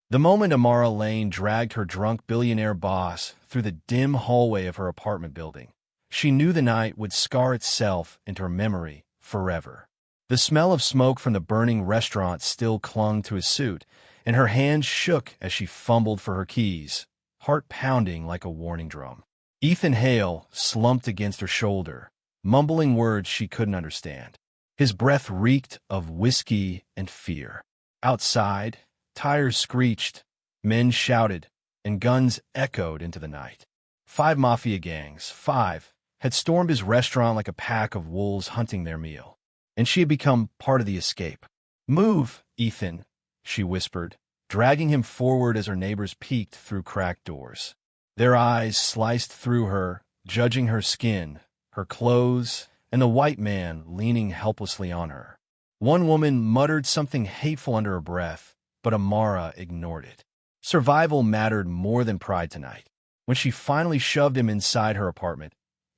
The moment Amara Lane dragged her drunk billionaire boss through the dim hallway of her apartment building, she knew the night would scar itself into her memory forever. The smell of smoke from the burning restaurant still clung to his suit, and her hands shook as she fumbled for her keys, heart pounding like a warning drum. Ethan Hale slumped against her shoulder, mumbling words she couldn't understand. His breath reeked of whiskey and fear. Outside, tires screeched, men shouted, and guns echoed into the night. 5 mafia gangs, 5, had stormed his restaurant like a pack of wolves hunting their meal, and she had become part of the escape. "Move, Ethan," she whispered, dragging him forward as her neighbors peeked through cracked doors. Their eyes sliced through her, judging her skin, her clothes, and the white man leaning helplessly on her. One woman muttered something hateful under her breath, but Amara ignored it. Survival mattered more than pride tonight. When she finally shoved him inside her apartment,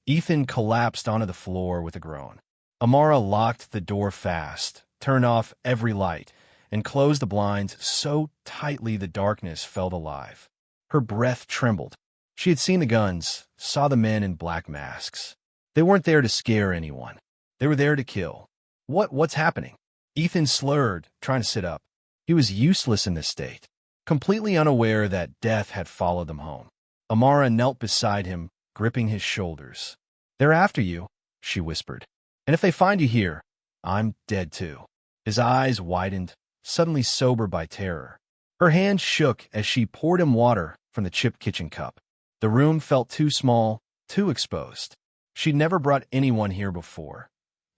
Ethan collapsed onto the floor with a groan. Amara locked the door fast, turned off every light, and closed the blinds so tightly the darkness felt alive. Her breath trembled. She had seen the guns, saw the men in black masks. They weren't there to scare anyone. They were there to kill. What's happening? Ethan slurred, trying to sit up. He was useless in this state, completely unaware that death had followed them home. Amara knelt beside him, gripping his shoulders. "They're after you," she whispered. "And if they find you here, I'm dead too." His eyes widened, suddenly sober by terror. Her hand shook as she poured him water from the chipped kitchen cup. The room felt too small, too exposed. She'd never brought anyone here before,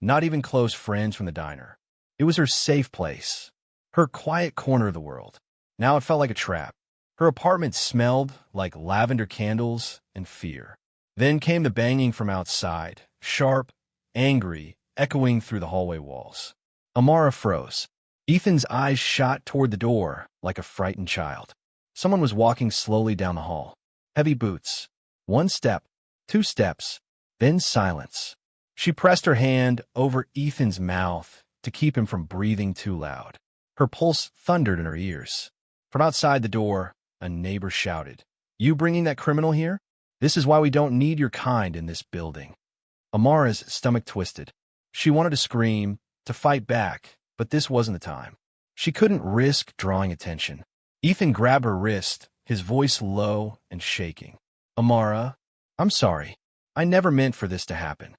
not even close friends from the diner. It was her safe place, her quiet corner of the world. Now it felt like a trap. Her apartment smelled like lavender candles and fear. Then came the banging from outside, sharp, angry, echoing through the hallway walls. Amara froze. Ethan's eyes shot toward the door like a frightened child. Someone was walking slowly down the hall. Heavy boots. 1 step, 2 steps, then silence. She pressed her hand over Ethan's mouth to keep him from breathing too loud. Her pulse thundered in her ears. From outside the door, a neighbor shouted, "You bringing that criminal here? This is why we don't need your kind in this building." Amara's stomach twisted. She wanted to scream, to fight back, but this wasn't the time. She couldn't risk drawing attention. Ethan grabbed her wrist, his voice low and shaking. "Amara, I'm sorry. I never meant for this to happen."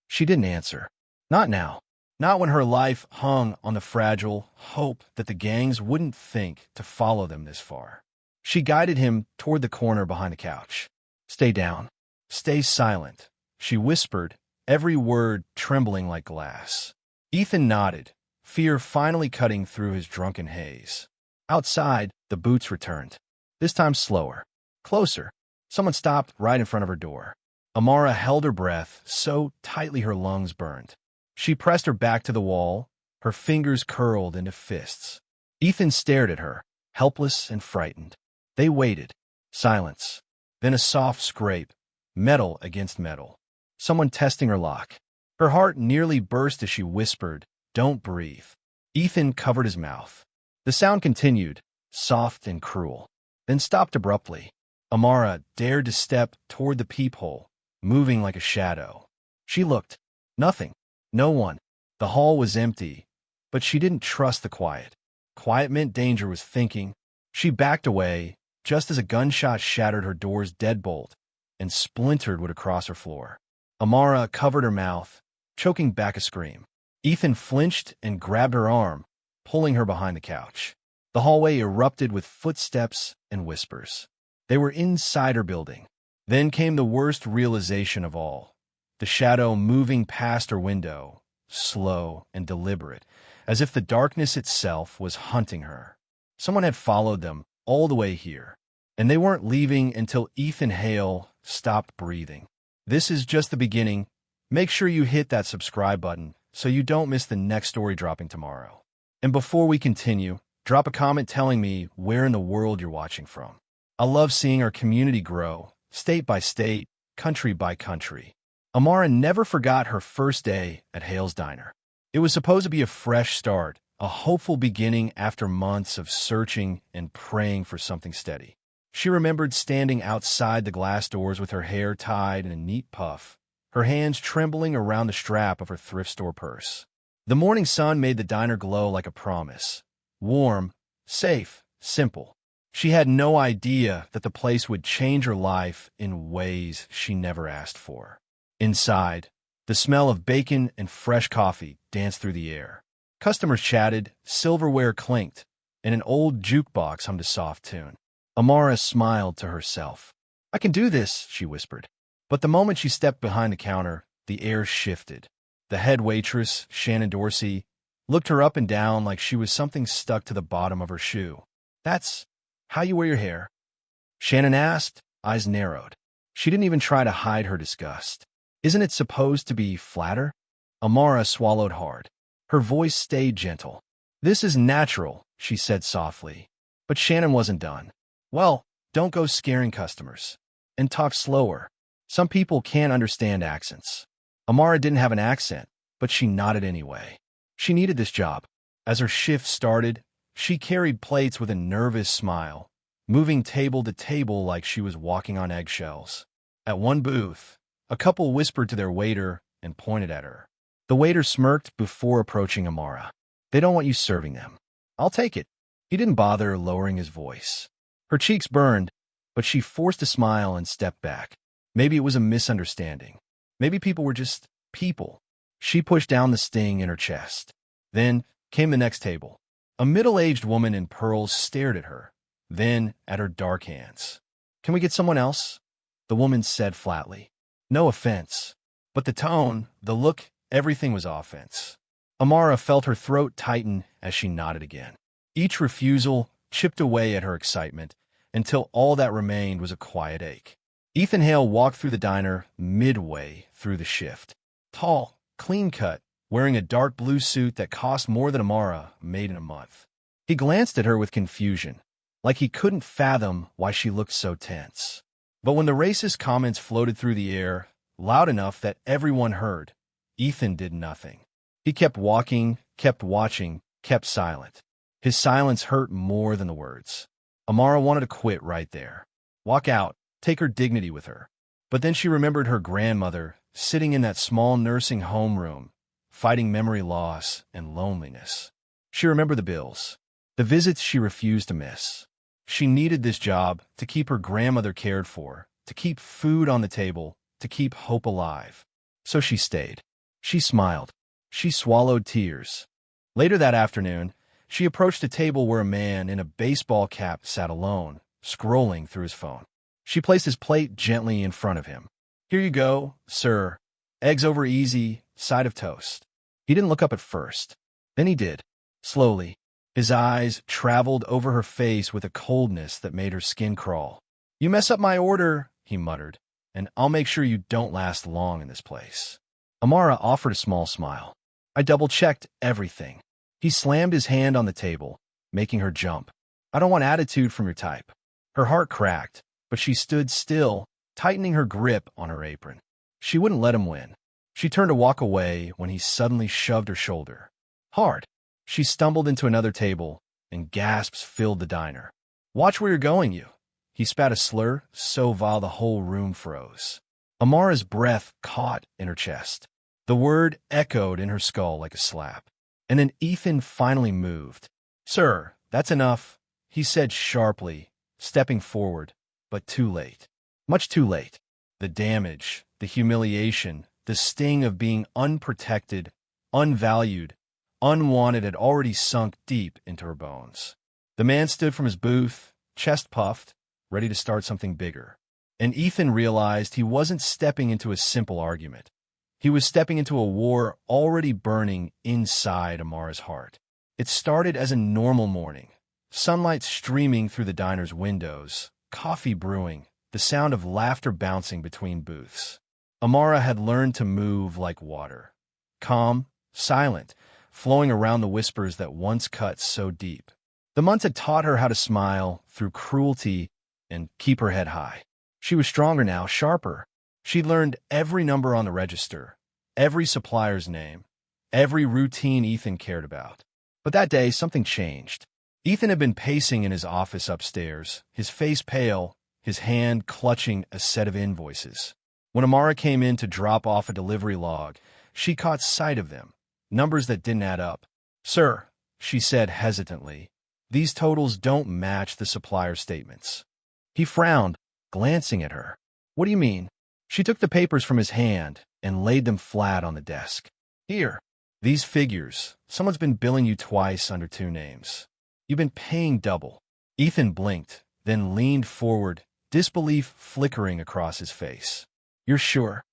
She didn't answer. Not now. Not when her life hung on the fragile hope that the gangs wouldn't think to follow them this far. She guided him toward the corner behind the couch. "Stay down. Stay silent," she whispered, every word trembling like glass. Ethan nodded, fear finally cutting through his drunken haze. Outside, the boots returned. This time slower. Closer. Someone stopped right in front of her door. Amara held her breath so tightly her lungs burned. She pressed her back to the wall, her fingers curled into fists. Ethan stared at her, helpless and frightened. They waited. Silence. Then a soft scrape, metal against metal. Someone testing her lock. Her heart nearly burst as she whispered, "Don't breathe." Ethan covered his mouth. The sound continued, soft and cruel, then stopped abruptly. Amara dared to step toward the peephole, moving like a shadow. She looked. Nothing. No one. The hall was empty, but she didn't trust the quiet. Quiet meant danger was thinking. She backed away, just as a gunshot shattered her door's deadbolt and splintered wood across her floor. Amara covered her mouth, choking back a scream. Ethan flinched and grabbed her arm, pulling her behind the couch. The hallway erupted with footsteps and whispers. They were inside her building. Then came the worst realization of all. The shadow moving past her window, slow and deliberate, as if the darkness itself was hunting her. Someone had followed them all the way here, and they weren't leaving until Ethan Hale stopped breathing. This is just the beginning. Make sure you hit that subscribe button so you don't miss the next story dropping tomorrow. And before we continue, drop a comment telling me where in the world you're watching from. I love seeing our community grow, state by state, country by country. Amara never forgot her first day at Hale's Diner. It was supposed to be a fresh start, a hopeful beginning after months of searching and praying for something steady. She remembered standing outside the glass doors with her hair tied in a neat puff, her hands trembling around the strap of her thrift store purse. The morning sun made the diner glow like a promise. Warm, safe, simple. She had no idea that the place would change her life in ways she never asked for. Inside, the smell of bacon and fresh coffee danced through the air. Customers chatted, silverware clinked, and an old jukebox hummed a soft tune. Amara smiled to herself. "I can do this," she whispered. But the moment she stepped behind the counter, the air shifted. The head waitress, Shannon Dorsey, looked her up and down like she was something stuck to the bottom of her shoe. "That's how you wear your hair?" Shannon asked, eyes narrowed. She didn't even try to hide her disgust. "Isn't it supposed to be flatter?" Amara swallowed hard. Her voice stayed gentle. "This is natural," she said softly. But Shannon wasn't done. "Well, don't go scaring customers. And talk slower. Some people can't understand accents." Amara didn't have an accent, but she nodded anyway. She needed this job. As her shift started, she carried plates with a nervous smile, moving table to table like she was walking on eggshells. At one booth, a couple whispered to their waiter and pointed at her. The waiter smirked before approaching Amara. "They don't want you serving them." "I'll take it." He didn't bother lowering his voice. Her cheeks burned, but she forced a smile and stepped back. Maybe it was a misunderstanding. Maybe people were just people. She pushed down the sting in her chest. Then came the next table. A middle-aged woman in pearls stared at her, then at her dark hands. "Can we get someone else?" The woman said flatly. No offense. But the tone, the look, everything was offense. Amara felt her throat tighten as she nodded again. Each refusal chipped away at her excitement until all that remained was a quiet ache. Ethan Hale walked through the diner midway through the shift. Tall, clean-cut, wearing a dark blue suit that cost more than Amara made in a month. He glanced at her with confusion, like he couldn't fathom why she looked so tense. But when the racist comments floated through the air, loud enough that everyone heard, Ethan did nothing. He kept walking, kept watching, kept silent. His silence hurt more than the words. Amara wanted to quit right there. Walk out, take her dignity with her. But then she remembered her grandmother sitting in that small nursing home room, fighting memory loss and loneliness. She remembered the bills, the visits she refused to miss. She needed this job to keep her grandmother cared for, to keep food on the table, to keep hope alive. So she stayed. She smiled. She swallowed tears. Later that afternoon, she approached a table where a man in a baseball cap sat alone, scrolling through his phone. She placed his plate gently in front of him. "Here you go, sir. Eggs over easy, side of toast." He didn't look up at first. Then he did. Slowly, his eyes traveled over her face with a coldness that made her skin crawl. "You mess up my order," he muttered, "and I'll make sure you don't last long in this place." Amara offered a small smile. "I double-checked everything." He slammed his hand on the table, making her jump. "I don't want attitude from your type." Her heart cracked, but she stood still, tightening her grip on her apron. She wouldn't let him win. She turned to walk away when he suddenly shoved her shoulder. Hard. She stumbled into another table, and gasps filled the diner. "Watch where you're going, you." He spat a slur so vile the whole room froze. Amara's breath caught in her chest. The word echoed in her skull like a slap. And then Ethan finally moved. "Sir, that's enough," he said sharply, stepping forward, but too late. Much too late. The damage, the humiliation, the sting of being unprotected, unvalued, unwanted had already sunk deep into her bones. The man stood from his booth, chest puffed, ready to start something bigger. And Ethan realized he wasn't stepping into a simple argument. He was stepping into a war already burning inside Amara's heart. It started as a normal morning. Sunlight streaming through the diner's windows, coffee brewing, the sound of laughter bouncing between booths. Amara had learned to move like water. Calm, silent, flowing around the whispers that once cut so deep. The months had taught her how to smile through cruelty and keep her head high. She was stronger now, sharper. She'd learned every number on the register, every supplier's name, every routine Ethan cared about. But that day, something changed. Ethan had been pacing in his office upstairs, his face pale, his hand clutching a set of invoices. When Amara came in to drop off a delivery log, she caught sight of them, numbers that didn't add up. "Sir," she said hesitantly, "these totals don't match the supplier statements." He frowned, glancing at her. "What do you mean?" She took the papers from his hand and laid them flat on the desk. "Here. These figures. Someone's been billing you twice under two names. You've been paying double." Ethan blinked, then leaned forward, disbelief flickering across his face. "You're sure?"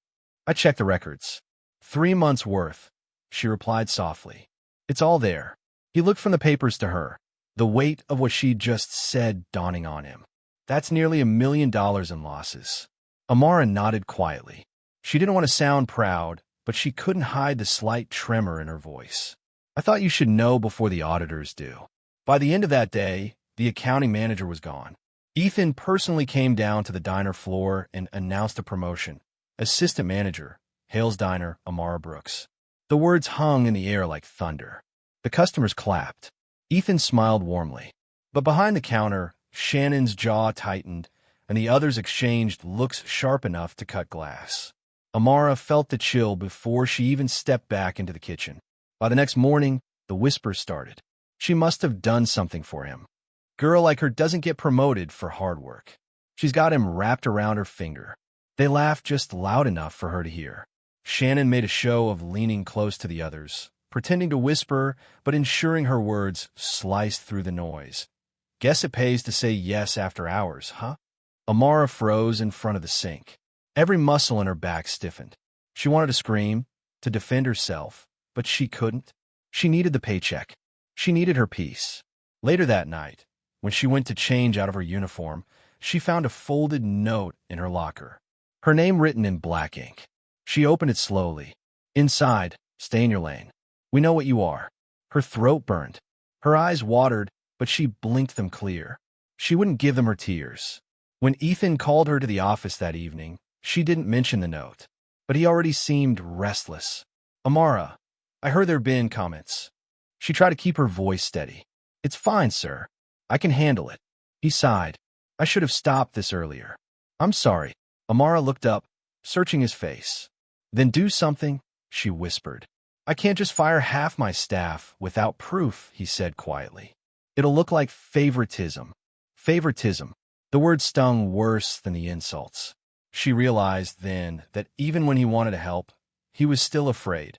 "I checked the records. 3 months' worth," she replied softly. "It's all there." He looked from the papers to her, the weight of what she'd just said dawning on him. "That's nearly $1 million in losses." Amara nodded quietly. She didn't want to sound proud, but she couldn't hide the slight tremor in her voice. "I thought you should know before the auditors do." By the end of that day, the accounting manager was gone. Ethan personally came down to the diner floor and announced a promotion. Assistant manager, Hale's Diner, Amara Brooks. The words hung in the air like thunder. The customers clapped. Ethan smiled warmly. But behind the counter, Shannon's jaw tightened, and the others exchanged looks sharp enough to cut glass. Amara felt the chill before she even stepped back into the kitchen. By the next morning, the whispers started. She must have done something for him. Girl like her doesn't get promoted for hard work. She's got him wrapped around her finger. They laughed just loud enough for her to hear. Shannon made a show of leaning close to the others, pretending to whisper, but ensuring her words sliced through the noise. "Guess it pays to say yes after hours, huh?" Amara froze in front of the sink. Every muscle in her back stiffened. She wanted to scream, to defend herself, but she couldn't. She needed the paycheck. She needed her peace. Later that night, when she went to change out of her uniform, she found a folded note in her locker. Her name written in black ink. She opened it slowly. Inside, "Stay in your lane. We know what you are." Her throat burned. Her eyes watered, but she blinked them clear. She wouldn't give them her tears. When Ethan called her to the office that evening, she didn't mention the note, but he already seemed restless. "Amara, I heard there have been comments." She tried to keep her voice steady. "It's fine, sir. I can handle it." He sighed. "I should have stopped this earlier." "I'm sorry." Amara looked up, searching his face. "Then do something," she whispered. "I can't just fire half my staff without proof," he said quietly. "It'll look like favoritism." Favoritism. The word stung worse than the insults. She realized then that even when he wanted to help, he was still afraid.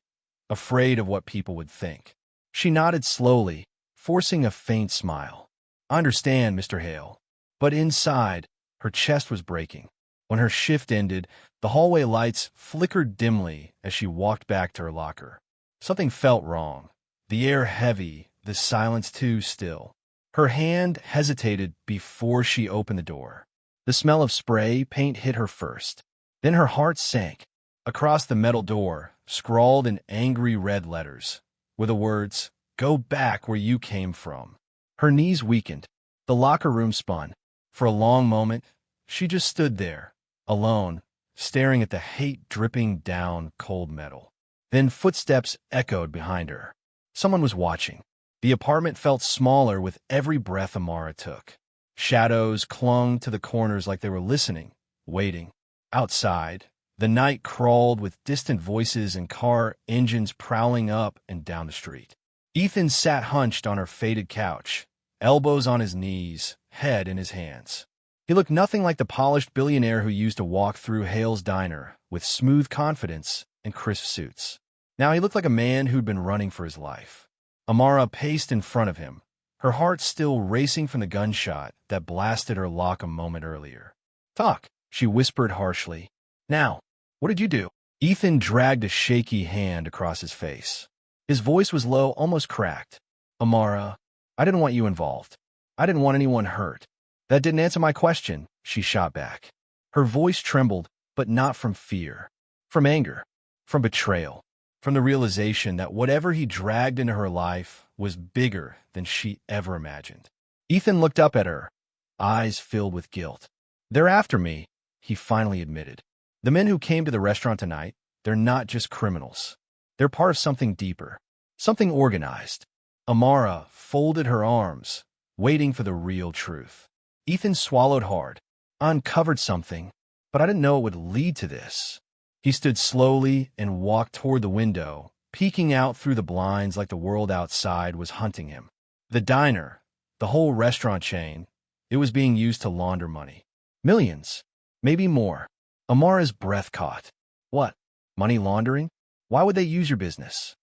Afraid of what people would think. She nodded slowly, forcing a faint smile. "I understand, Mr. Hale." But inside, her chest was breaking. When her shift ended, the hallway lights flickered dimly as she walked back to her locker. Something felt wrong. The air heavy, the silence too still. Her hand hesitated before she opened the door. The smell of spray paint hit her first. Then her heart sank. Across the metal door, scrawled in angry red letters, were the words, "Go back where you came from." Her knees weakened. The locker room spun. For a long moment, she just stood there, alone, staring at the hate dripping down cold metal. Then footsteps echoed behind her. Someone was watching. The apartment felt smaller with every breath Amara took. Shadows clung to the corners like they were listening, waiting. Outside, the night crawled with distant voices and car engines prowling up and down the street. Ethan sat hunched on her faded couch, elbows on his knees, head in his hands. He looked nothing like the polished billionaire who used to walk through Hale's Diner with smooth confidence and crisp suits. Now he looked like a man who'd been running for his life. Amara paced in front of him, her heart still racing from the gunshot that blasted her lock a moment earlier. "Talk," she whispered harshly. "Now, what did you do?" Ethan dragged a shaky hand across his face. His voice was low, almost cracked. "Amara, I didn't want you involved. I didn't want anyone hurt." "That didn't answer my question," she shot back. Her voice trembled, but not from fear. From anger. From betrayal. From the realization that whatever he dragged into her life was bigger than she ever imagined. Ethan looked up at her, eyes filled with guilt. "They're after me," he finally admitted. "The men who came to the restaurant tonight, they're not just criminals. They're part of something deeper. Something organized. Amara folded her arms, waiting for the real truth. Ethan swallowed hard. I uncovered something, but I didn't know it would lead to this. He stood slowly and walked toward the window, peeking out through the blinds like the world outside was hunting him. The diner, the whole restaurant chain, it was being used to launder money. Millions, maybe more. Amara's breath caught. What? Money laundering? Why would they use your business?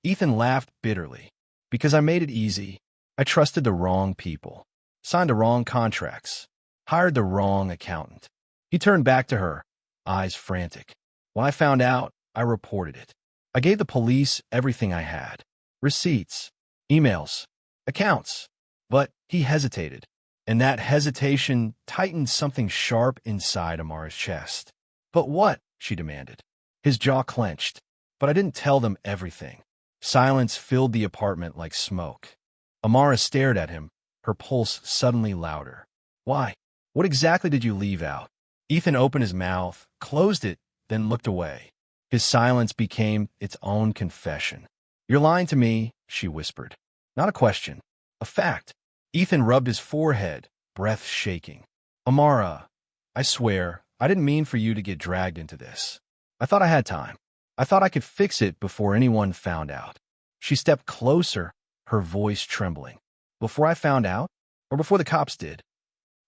Ethan laughed bitterly. Because I made it easy. I trusted the wrong people, signed the wrong contracts, hired the wrong accountant. He turned back to her, eyes frantic. When I found out, I reported it. I gave the police everything I had. Receipts, emails, accounts. But he hesitated, and that hesitation tightened something sharp inside Amara's chest. But what? She demanded. His jaw clenched. But I didn't tell them everything. Silence filled the apartment like smoke. Amara stared at him, her pulse suddenly louder. Why? What exactly did you leave out? Ethan opened his mouth, closed it, then looked away. His silence became its own confession. You're lying to me, she whispered. Not a question. A fact. Ethan rubbed his forehead, breath shaking. Amara, I swear, I didn't mean for you to get dragged into this. I thought I had time. I thought I could fix it before anyone found out. She stepped closer, her voice trembling. Before I found out? Or before the cops did?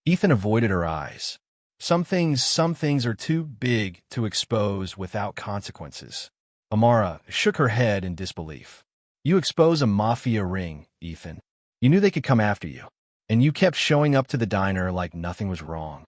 Ethan avoided her eyes. Some things are too big to expose without consequences. Amara shook her head in disbelief. You expose a mafia ring, Ethan. You knew they could come after you, and you kept showing up to the diner like nothing was wrong.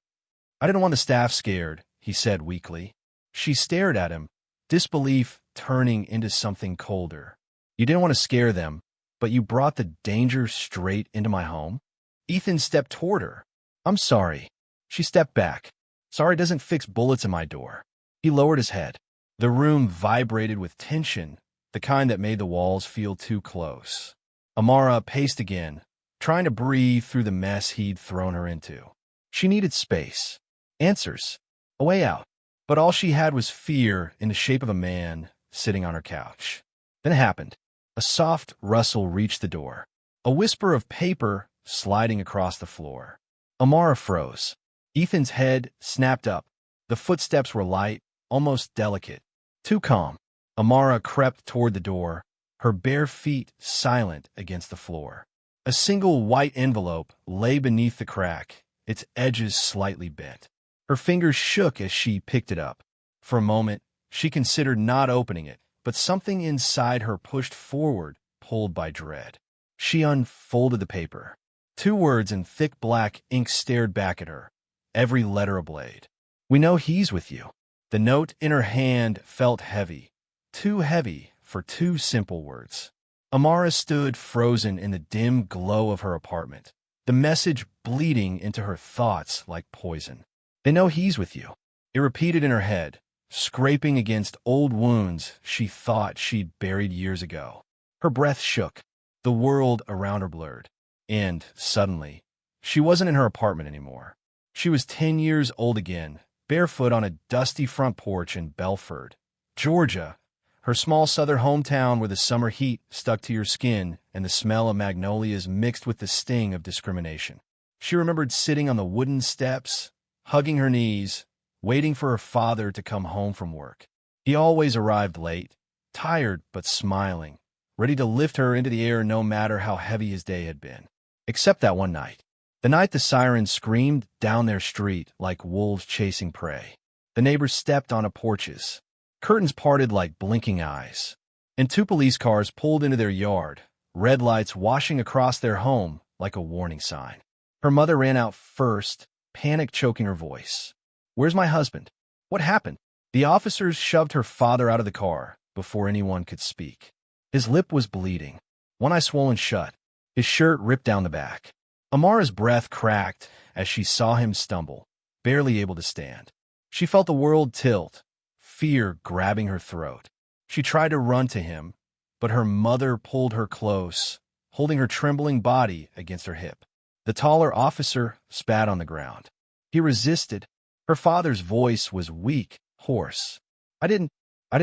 I didn't want the staff scared, he said weakly. She stared at him, disbelief turning into something colder. You didn't want to scare them, but you brought the danger straight into my home? Ethan stepped toward her. I'm sorry. She stepped back. Sorry doesn't fix bullets in my door. He lowered his head. The room vibrated with tension, the kind that made the walls feel too close. Amara paced again, trying to breathe through the mess he'd thrown her into. She needed space. Answers. A way out. But all she had was fear in the shape of a man sitting on her couch. Then it happened. A soft rustle reached the door. A whisper of paper sliding across the floor. Amara froze. Ethan's head snapped up. The footsteps were light, almost delicate. Too calm. Amara crept toward the door, her bare feet silent against the floor. A single white envelope lay beneath the crack, its edges slightly bent. Her fingers shook as she picked it up. For a moment, she considered not opening it, but something inside her pushed forward, pulled by dread. She unfolded the paper. 2 words in thick black ink stared back at her, every letter ablaze. We know he's with you. The note in her hand felt heavy, too heavy for 2 simple words. Amara stood frozen in the dim glow of her apartment, the message bleeding into her thoughts like poison. They know he's with you. It repeated in her head, scraping against old wounds she thought she'd buried years ago. Her breath shook. The world around her blurred. And, suddenly, she wasn't in her apartment anymore. She was 10 years old again, barefoot on a dusty front porch in Belford, Georgia, her small southern hometown where the summer heat stuck to your skin and the smell of magnolias mixed with the sting of discrimination. She remembered sitting on the wooden steps, hugging her knees, waiting for her father to come home from work. He always arrived late, tired but smiling, ready to lift her into the air no matter how heavy his day had been. Except that one night. The night the sirens screamed down their street like wolves chasing prey. The neighbors stepped onto porches. Curtains parted like blinking eyes. And 2 police cars pulled into their yard, red lights washing across their home like a warning sign. Her mother ran out first, panic choking her voice. Where's my husband? What happened? The officers shoved her father out of the car before anyone could speak. His lip was bleeding, one eye swollen shut, his shirt ripped down the back. Amara's breath cracked as she saw him stumble, barely able to stand. She felt the world tilt, fear grabbing her throat. She tried to run to him, but her mother pulled her close, holding her trembling body against her hip. The taller officer spat on the ground. He resisted. Her father's voice was weak, hoarse. I didn't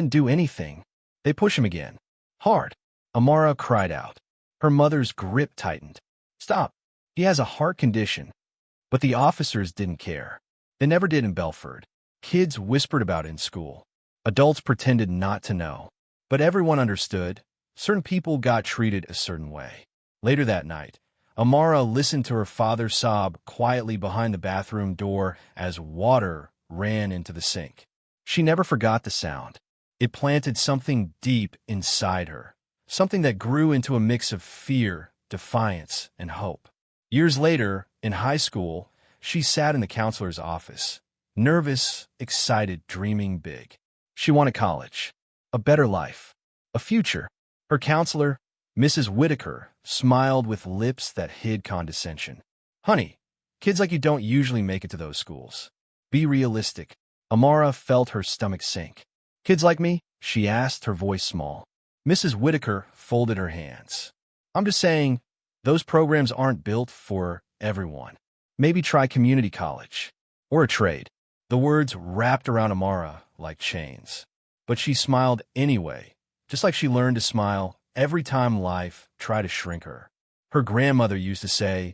do anything. They push him again. Hard. Amara cried out. Her mother's grip tightened. Stop. He has a heart condition. But the officers didn't care. They never did in Belford. Kids whispered about it in school. Adults pretended not to know. But everyone understood. Certain people got treated a certain way. Later that night, Amara listened to her father sob quietly behind the bathroom door as water ran into the sink. She never forgot the sound. It planted something deep inside her, something that grew into a mix of fear, defiance, and hope. Years later, in high school, she sat in the counselor's office, nervous, excited, dreaming big. She wanted college, a better life, a future. Her counselor, Mrs. Whitaker, smiled with lips that hid condescension. Honey, kids like you don't usually make it to those schools. Be realistic. Amara felt her stomach sink. Kids like me? She asked, her voice small. Mrs. Whitaker folded her hands. I'm just saying, those programs aren't built for everyone. Maybe try community college. Or a trade. The words wrapped around Amara like chains. But she smiled anyway, just like she learned to smile every time life tried to shrink her. Her grandmother used to say,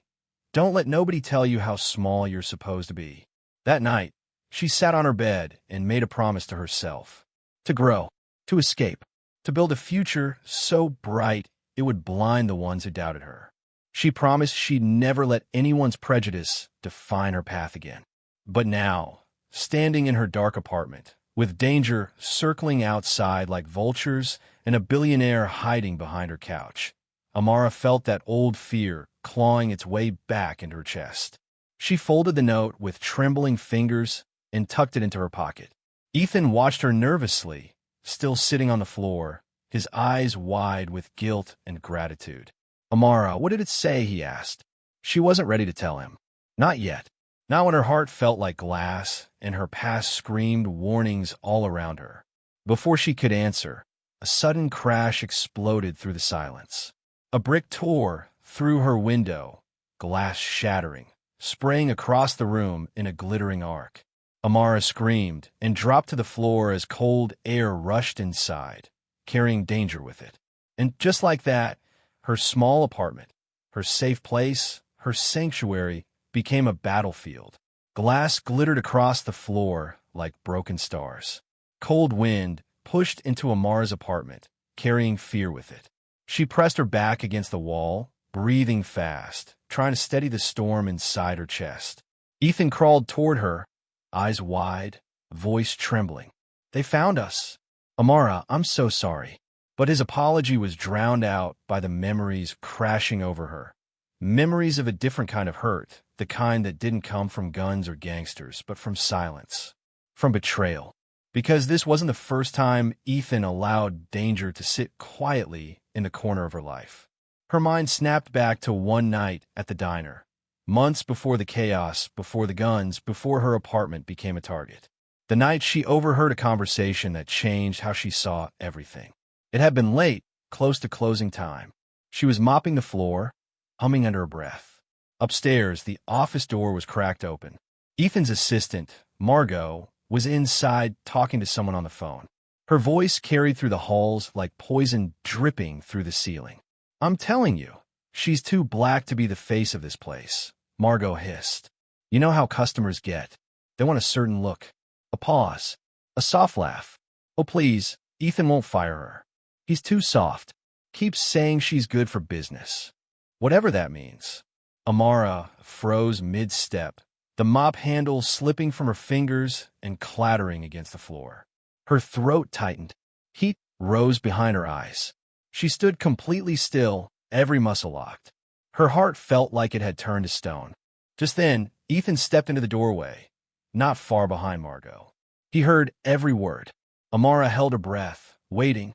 don't let nobody tell you how small you're supposed to be. That night, she sat on her bed and made a promise to herself. To grow, to escape, to build a future so bright it would blind the ones who doubted her. She promised she'd never let anyone's prejudice define her path again. But now, standing in her dark apartment, with danger circling outside like vultures and a billionaire hiding behind her couch, Amara felt that old fear clawing its way back into her chest. She folded the note with trembling fingers and tucked it into her pocket. Ethan watched her nervously, still sitting on the floor, his eyes wide with guilt and gratitude. Amara, what did it say? He asked. She wasn't ready to tell him. Not yet. Not when her heart felt like glass and her past screamed warnings all around her. Before she could answer, a sudden crash exploded through the silence. A brick tore through her window, glass shattering, spraying across the room in a glittering arc. Amara screamed and dropped to the floor as cold air rushed inside, carrying danger with it. And just like that, her small apartment, her safe place, her sanctuary, became a battlefield. Glass glittered across the floor like broken stars. Cold wind pushed into Amara's apartment, carrying fear with it. She pressed her back against the wall, breathing fast, trying to steady the storm inside her chest. Ethan crawled toward her, eyes wide, voice trembling. They found us. Amara, I'm so sorry. But his apology was drowned out by the memories crashing over her. Memories of a different kind of hurt, the kind that didn't come from guns or gangsters, but from silence, from betrayal. Because this wasn't the first time Ethan allowed danger to sit quietly in the corner of her life. Her mind snapped back to one night at the diner, months before the chaos, before the guns, before her apartment became a target. The night she overheard a conversation that changed how she saw everything. It had been late, close to closing time. She was mopping the floor, humming under her breath. Upstairs, the office door was cracked open. Ethan's assistant, Margot, was inside talking to someone on the phone. Her voice carried through the halls like poison dripping through the ceiling. I'm telling you, she's too black to be the face of this place, Margot hissed. You know how customers get. They want a certain look. A pause. A soft laugh. Oh, please, Ethan won't fire her. He's too soft. Keeps saying she's good for business. Whatever that means. Amara froze mid-step, the mop handle slipping from her fingers and clattering against the floor. Her throat tightened. Heat rose behind her eyes. She stood completely still, every muscle locked. Her heart felt like it had turned to stone. Just then, Ethan stepped into the doorway, not far behind Margot. He heard every word. Amara held her breath, waiting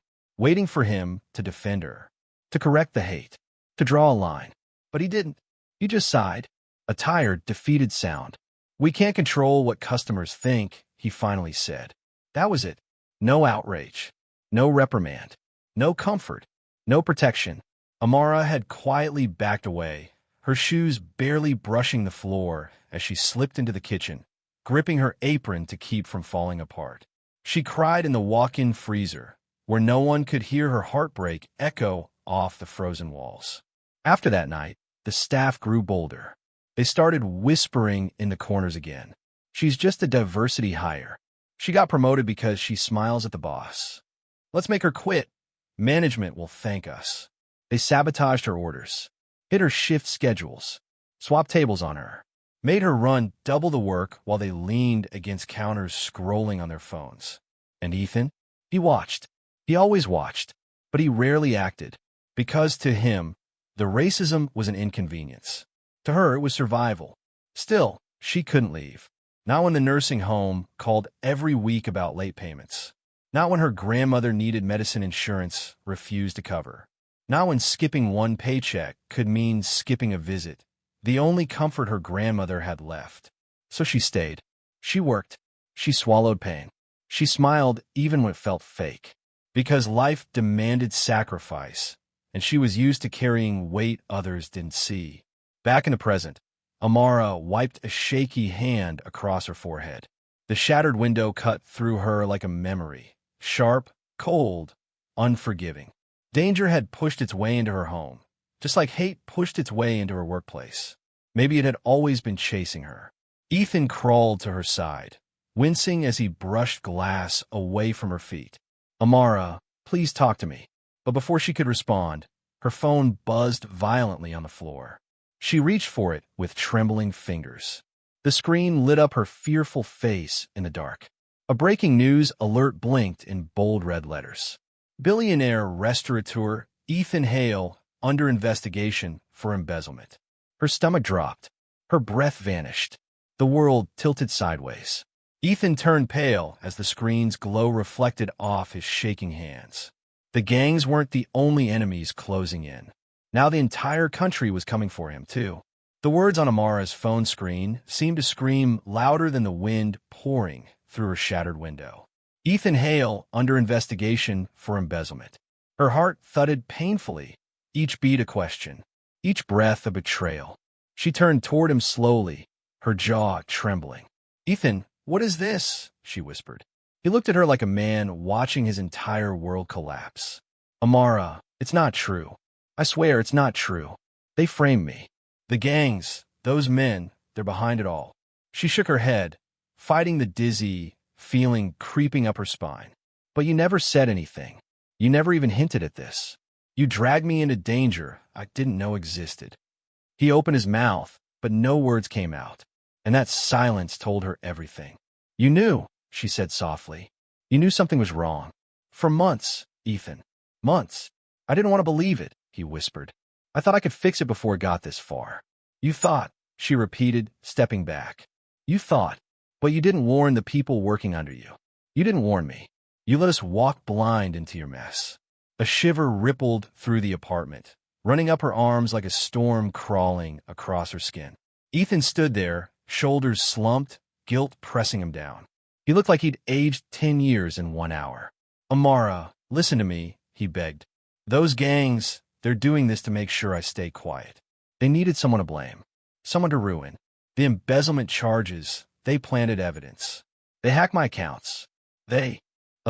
for him to defend her, to correct the hate, to draw a line. But he didn't. He just sighed, a tired, defeated sound. We can't control what customers think, he finally said. That was it. No outrage, no reprimand, no comfort, no protection. Amara had quietly backed away, her shoes barely brushing the floor as she slipped into the kitchen, gripping her apron to keep from falling apart. She cried in the walk-in freezer, where no one could hear her heartbreak echo off the frozen walls. After that night, the staff grew bolder. They started whispering in the corners again. She's just a diversity hire. She got promoted because she smiles at the boss. Let's make her quit. Management will thank us. They sabotaged her orders, hid her shift schedules, swapped tables on her, made her run double the work while they leaned against counters scrolling on their phones. And Ethan? He watched. He always watched, but he rarely acted, because to him, the racism was an inconvenience. To her, it was survival. Still, she couldn't leave. Not when the nursing home called every week about late payments. Not when her grandmother needed medicine insurance refused to cover. Not when skipping one paycheck could mean skipping a visit, the only comfort her grandmother had left. So she stayed. She worked. She swallowed pain. She smiled even when it felt fake. Because life demanded sacrifice, and she was used to carrying weight others didn't see. Back in the present, Amara wiped a shaky hand across her forehead. The shattered window cut through her like a memory. Sharp, cold, unforgiving. Danger had pushed its way into her home, just like hate pushed its way into her workplace. Maybe it had always been chasing her. Ethan crawled to her side, wincing as he brushed glass away from her feet. Amara, please talk to me. But before she could respond, her phone buzzed violently on the floor. She reached for it with trembling fingers. The screen lit up her fearful face in the dark. A breaking news alert blinked in bold red letters. Billionaire restaurateur Ethan Hale under investigation for embezzlement. Her stomach dropped. Her breath vanished. The world tilted sideways. Ethan turned pale as the screen's glow reflected off his shaking hands. The gangs weren't the only enemies closing in. Now the entire country was coming for him, too. The words on Amara's phone screen seemed to scream louder than the wind pouring through her shattered window. Ethan Hale under investigation for embezzlement. Her heart thudded painfully, each beat a question, each breath a betrayal. She turned toward him slowly, her jaw trembling. "Ethan, what is this?" she whispered. He looked at her like a man watching his entire world collapse. "Amara, it's not true. I swear it's not true. They framed me. The gangs, those men, they're behind it all." She shook her head, fighting the dizzy feeling creeping up her spine. "But you never said anything. You never even hinted at this. You dragged me into danger I didn't know existed." He opened his mouth, but no words came out, and that silence told her everything. "You knew," she said softly. "You knew something was wrong. For months, Ethan. Months. I didn't want to believe it," he whispered. "I thought I could fix it before it got this far." "You thought," she repeated, stepping back. "You thought. But you didn't warn the people working under you. You didn't warn me. You let us walk blind into your mess." A shiver rippled through the apartment, running up her arms like a storm crawling across her skin. Ethan stood there, shoulders slumped, guilt pressing him down. He looked like he'd aged 10 years in 1 hour. "Amara, listen to me," he begged. "Those gangs, they're doing this to make sure I stay quiet. They needed someone to blame, someone to ruin. The embezzlement charges, they planted evidence. They hacked my accounts. A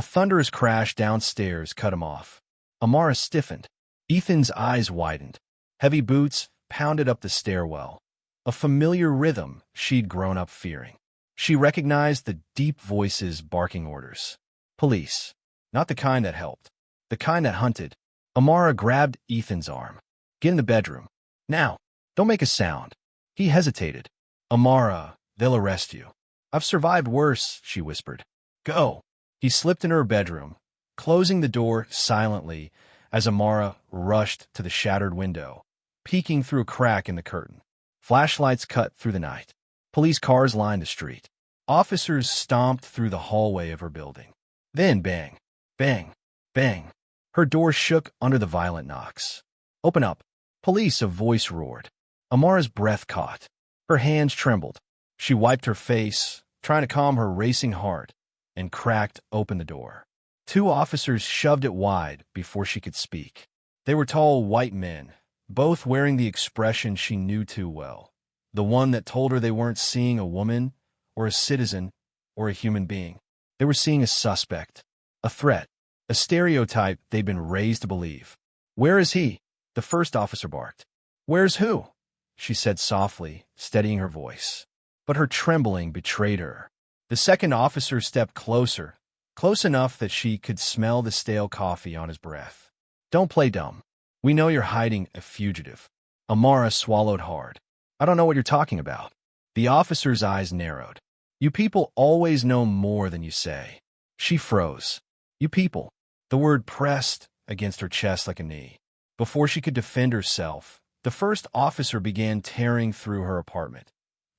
thunderous crash downstairs cut him off. Amara stiffened. Ethan's eyes widened. Heavy boots pounded up the stairwell, a familiar rhythm she'd grown up fearing. She recognized the deep voices barking orders. Police. Not the kind that helped. The kind that hunted. Amara grabbed Ethan's arm. "Get in the bedroom. Now. Don't make a sound." He hesitated. "Amara, they'll arrest you." "I've survived worse," she whispered. "Go." He slipped into her bedroom, closing the door silently as Amara rushed to the shattered window, peeking through a crack in the curtain. Flashlights cut through the night. Police cars lined the street. Officers stomped through the hallway of her building. Then bang, bang, bang. Her door shook under the violent knocks. "Open up." "Police," a voice roared. Amara's breath caught. Her hands trembled. She wiped her face, trying to calm her racing heart, and cracked open the door. 2 officers shoved it wide before she could speak. They were tall white men, both wearing the expression she knew too well, the one that told her they weren't seeing a woman or a citizen or a human being. They were seeing a suspect, a threat, a stereotype they'd been raised to believe. "Where is he?" the first officer barked. "Where's who?" she said softly, steadying her voice. But her trembling betrayed her. The second officer stepped closer, close enough that she could smell the stale coffee on his breath. "Don't play dumb. We know you're hiding a fugitive." Amara swallowed hard. "I don't know what you're talking about." The officer's eyes narrowed. "You people always know more than you say." She froze. "You people." The word pressed against her chest like a knee. Before she could defend herself, the first officer began tearing through her apartment,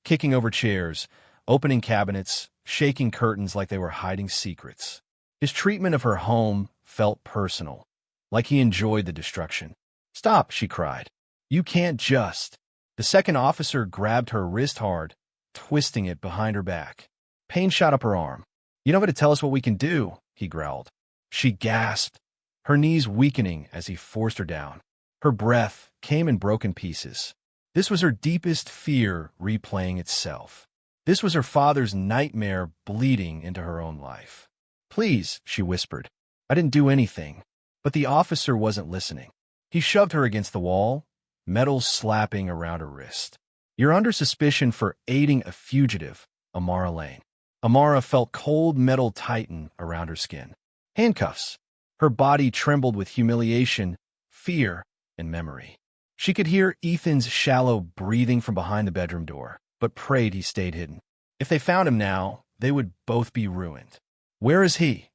kicking over chairs, opening cabinets, shaking curtains like they were hiding secrets. His treatment of her home felt personal, like he enjoyed the destruction. "Stop," she cried. "You can't just." The second officer grabbed her wrist hard, twisting it behind her back. Pain shot up her arm. "You don't have to tell us what we can do," he growled. She gasped, her knees weakening as he forced her down. Her breath came in broken pieces. This was her deepest fear replaying itself. This was her father's nightmare bleeding into her own life. "Please," she whispered. "I didn't do anything." But the officer wasn't listening. He shoved her against the wall, metal slapping around her wrist. "You're under suspicion for aiding a fugitive, Amara Lane." Amara felt cold metal tighten around her skin. Handcuffs. Her body trembled with humiliation, fear, and memory. She could hear Ethan's shallow breathing from behind the bedroom door, but prayed he stayed hidden. If they found him now, they would both be ruined. "Where is he?"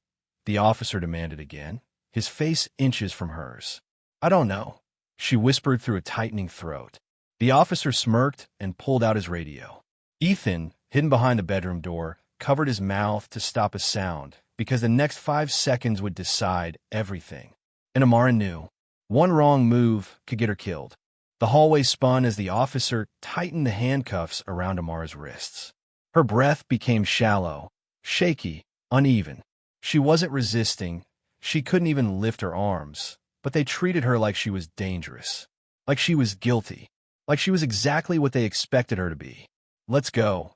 the officer demanded again, his face inches from hers. "I don't know," she whispered through a tightening throat. The officer smirked and pulled out his radio. Ethan, hidden behind the bedroom door, covered his mouth to stop a sound because the next 5 seconds would decide everything. And Amara knew. One wrong move could get her killed. The hallway spun as the officer tightened the handcuffs around Amara's wrists. Her breath became shallow, shaky, uneven. She wasn't resisting. She couldn't even lift her arms, but they treated her like she was dangerous, like she was guilty, like she was exactly what they expected her to be. "Let's go,"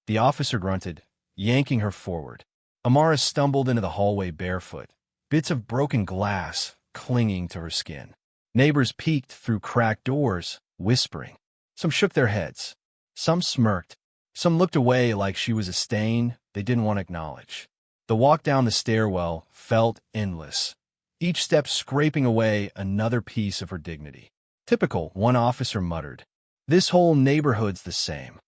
the officer grunted, yanking her forward. Amara stumbled into the hallway barefoot, bits of broken glass clinging to her skin. Neighbors peeked through cracked doors, whispering. Some shook their heads. Some smirked. Some looked away like she was a stain they didn't want to acknowledge. The walk down the stairwell felt endless, each step scraping away another piece of her dignity. "Typical," one officer muttered. "This whole neighborhood's the same."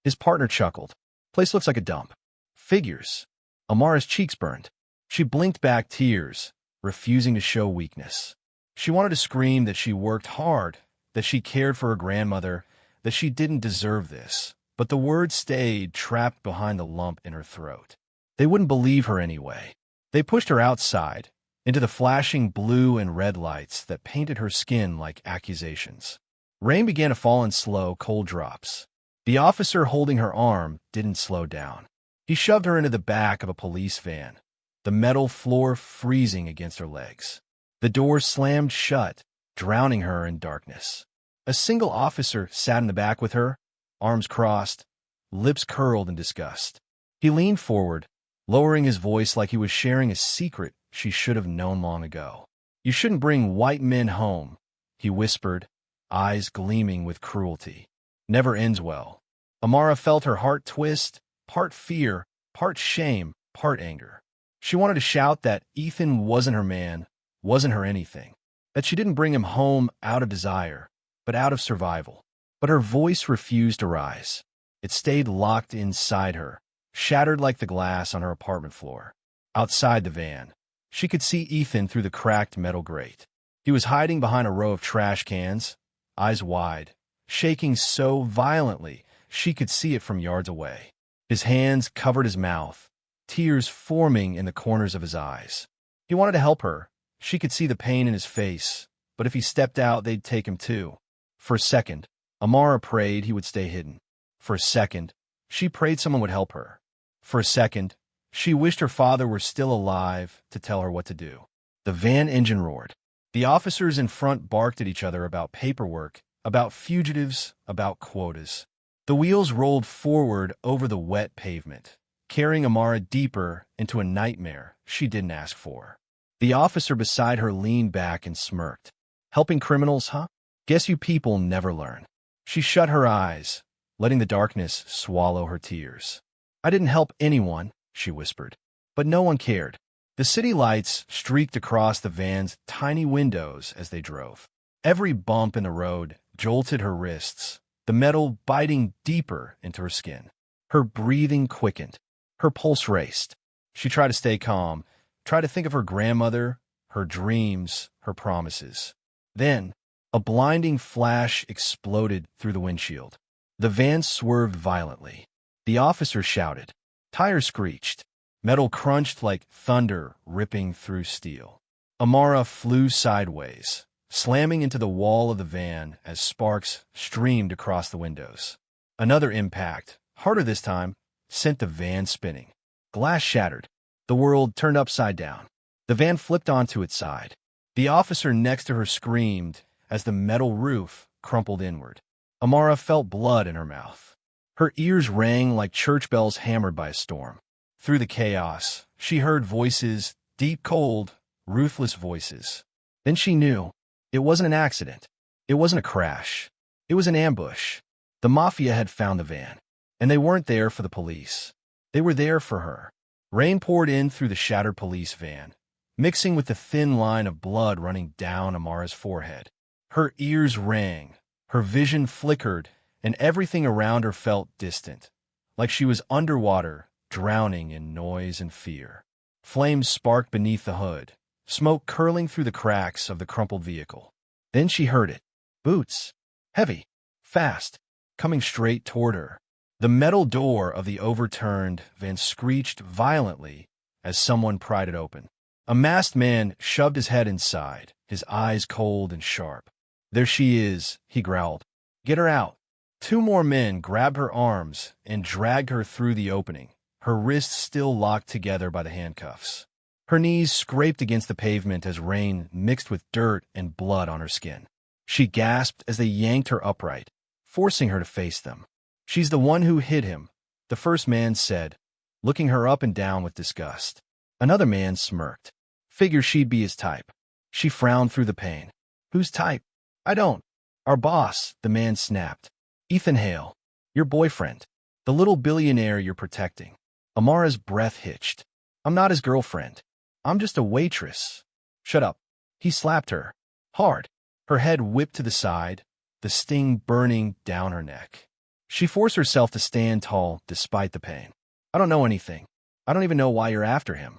His partner chuckled. "Place looks like a dump." "Figures." Amara's cheeks burned. She blinked back tears, refusing to show weakness. She wanted to scream that she worked hard, that she cared for her grandmother, that she didn't deserve this, but the words stayed trapped behind the lump in her throat. They wouldn't believe her anyway. They pushed her outside, into the flashing blue and red lights that painted her skin like accusations. Rain began to fall in slow, cold drops. The officer holding her arm didn't slow down. He shoved her into the back of a police van, the metal floor freezing against her legs. The door slammed shut, drowning her in darkness. A single officer sat in the back with her, arms crossed, lips curled in disgust. He leaned forward, lowering his voice like he was sharing a secret she should have known long ago. "You shouldn't bring white men home," he whispered, eyes gleaming with cruelty. "Never ends well." Amara felt her heart twist, part fear, part shame, part anger. She wanted to shout that Ethan wasn't her man, wasn't her anything, that she didn't bring him home out of desire, but out of survival. But her voice refused to rise. It stayed locked inside her, shattered like the glass on her apartment floor. Outside the van, she could see Ethan through the cracked metal grate. He was hiding behind a row of trash cans, eyes wide, shaking so violently she could see it from yards away. His hands covered his mouth, tears forming in the corners of his eyes. He wanted to help her. She could see the pain in his face, but if he stepped out, they'd take him too. For a second, Amara prayed he would stay hidden. For a second, she prayed someone would help her. For a second, she wished her father were still alive to tell her what to do. The van engine roared. The officers in front barked at each other about paperwork, about fugitives, about quotas. The wheels rolled forward over the wet pavement, carrying Amara deeper into a nightmare she didn't ask for. The officer beside her leaned back and smirked. Helping criminals, huh? Guess you people never learn. She shut her eyes, letting the darkness swallow her tears. I didn't help anyone, she whispered. But no one cared. The city lights streaked across the van's tiny windows as they drove. Every bump in the road jolted her wrists, the metal biting deeper into her skin. Her breathing quickened. Her pulse raced. She tried to stay calm, tried to think of her grandmother, her dreams, her promises. Then, a blinding flash exploded through the windshield. The van swerved violently. The officer shouted. Tires screeched. Metal crunched like thunder ripping through steel. Amara flew sideways, slamming into the wall of the van as sparks streamed across the windows. Another impact, harder this time, sent the van spinning. Glass shattered. The world turned upside down. The van flipped onto its side. The officer next to her screamed as the metal roof crumpled inward. Amara felt blood in her mouth. Her ears rang like church bells hammered by a storm. Through the chaos, she heard voices, deep, cold, ruthless voices. Then she knew. It wasn't an accident. It wasn't a crash. It was an ambush. The Mafia had found the van, and they weren't there for the police. They were there for her. Rain poured in through the shattered police van, mixing with the thin line of blood running down Amara's forehead. Her ears rang, her vision flickered, and everything around her felt distant, like she was underwater, drowning in noise and fear. Flames sparked beneath the hood, smoke curling through the cracks of the crumpled vehicle. Then she heard it. Boots. Heavy. Fast. Coming straight toward her. The metal door of the overturned van screeched violently as someone pried it open. A masked man shoved his head inside, his eyes cold and sharp. There she is, he growled. Get her out. Two more men grabbed her arms and dragged her through the opening, her wrists still locked together by the handcuffs. Her knees scraped against the pavement as rain mixed with dirt and blood on her skin. She gasped as they yanked her upright, forcing her to face them. She's the one who hit him, the first man said, looking her up and down with disgust. Another man smirked. Figured she'd be his type. She frowned through the pain. Whose type? I don't. Our boss, the man snapped. Ethan Hale. Your boyfriend. The little billionaire you're protecting. Amara's breath hitched. I'm not his girlfriend. I'm just a waitress. Shut up. He slapped her. Hard. Her head whipped to the side, the sting burning down her neck. She forced herself to stand tall despite the pain. I don't know anything. I don't even know why you're after him.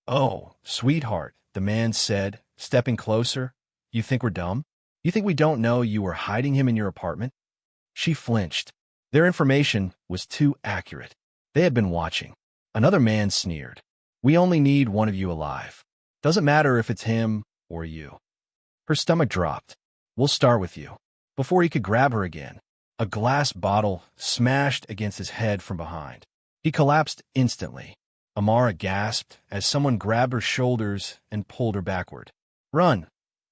Oh, sweetheart, the man said, stepping closer. You think we're dumb? You think we don't know you were hiding him in your apartment? She flinched. Their information was too accurate. They had been watching. Another man sneered. We only need one of you alive. Doesn't matter if it's him or you. Her stomach dropped. We'll start with you. Before he could grab her again, a glass bottle smashed against his head from behind. He collapsed instantly. Amara gasped as someone grabbed her shoulders and pulled her backward. Run!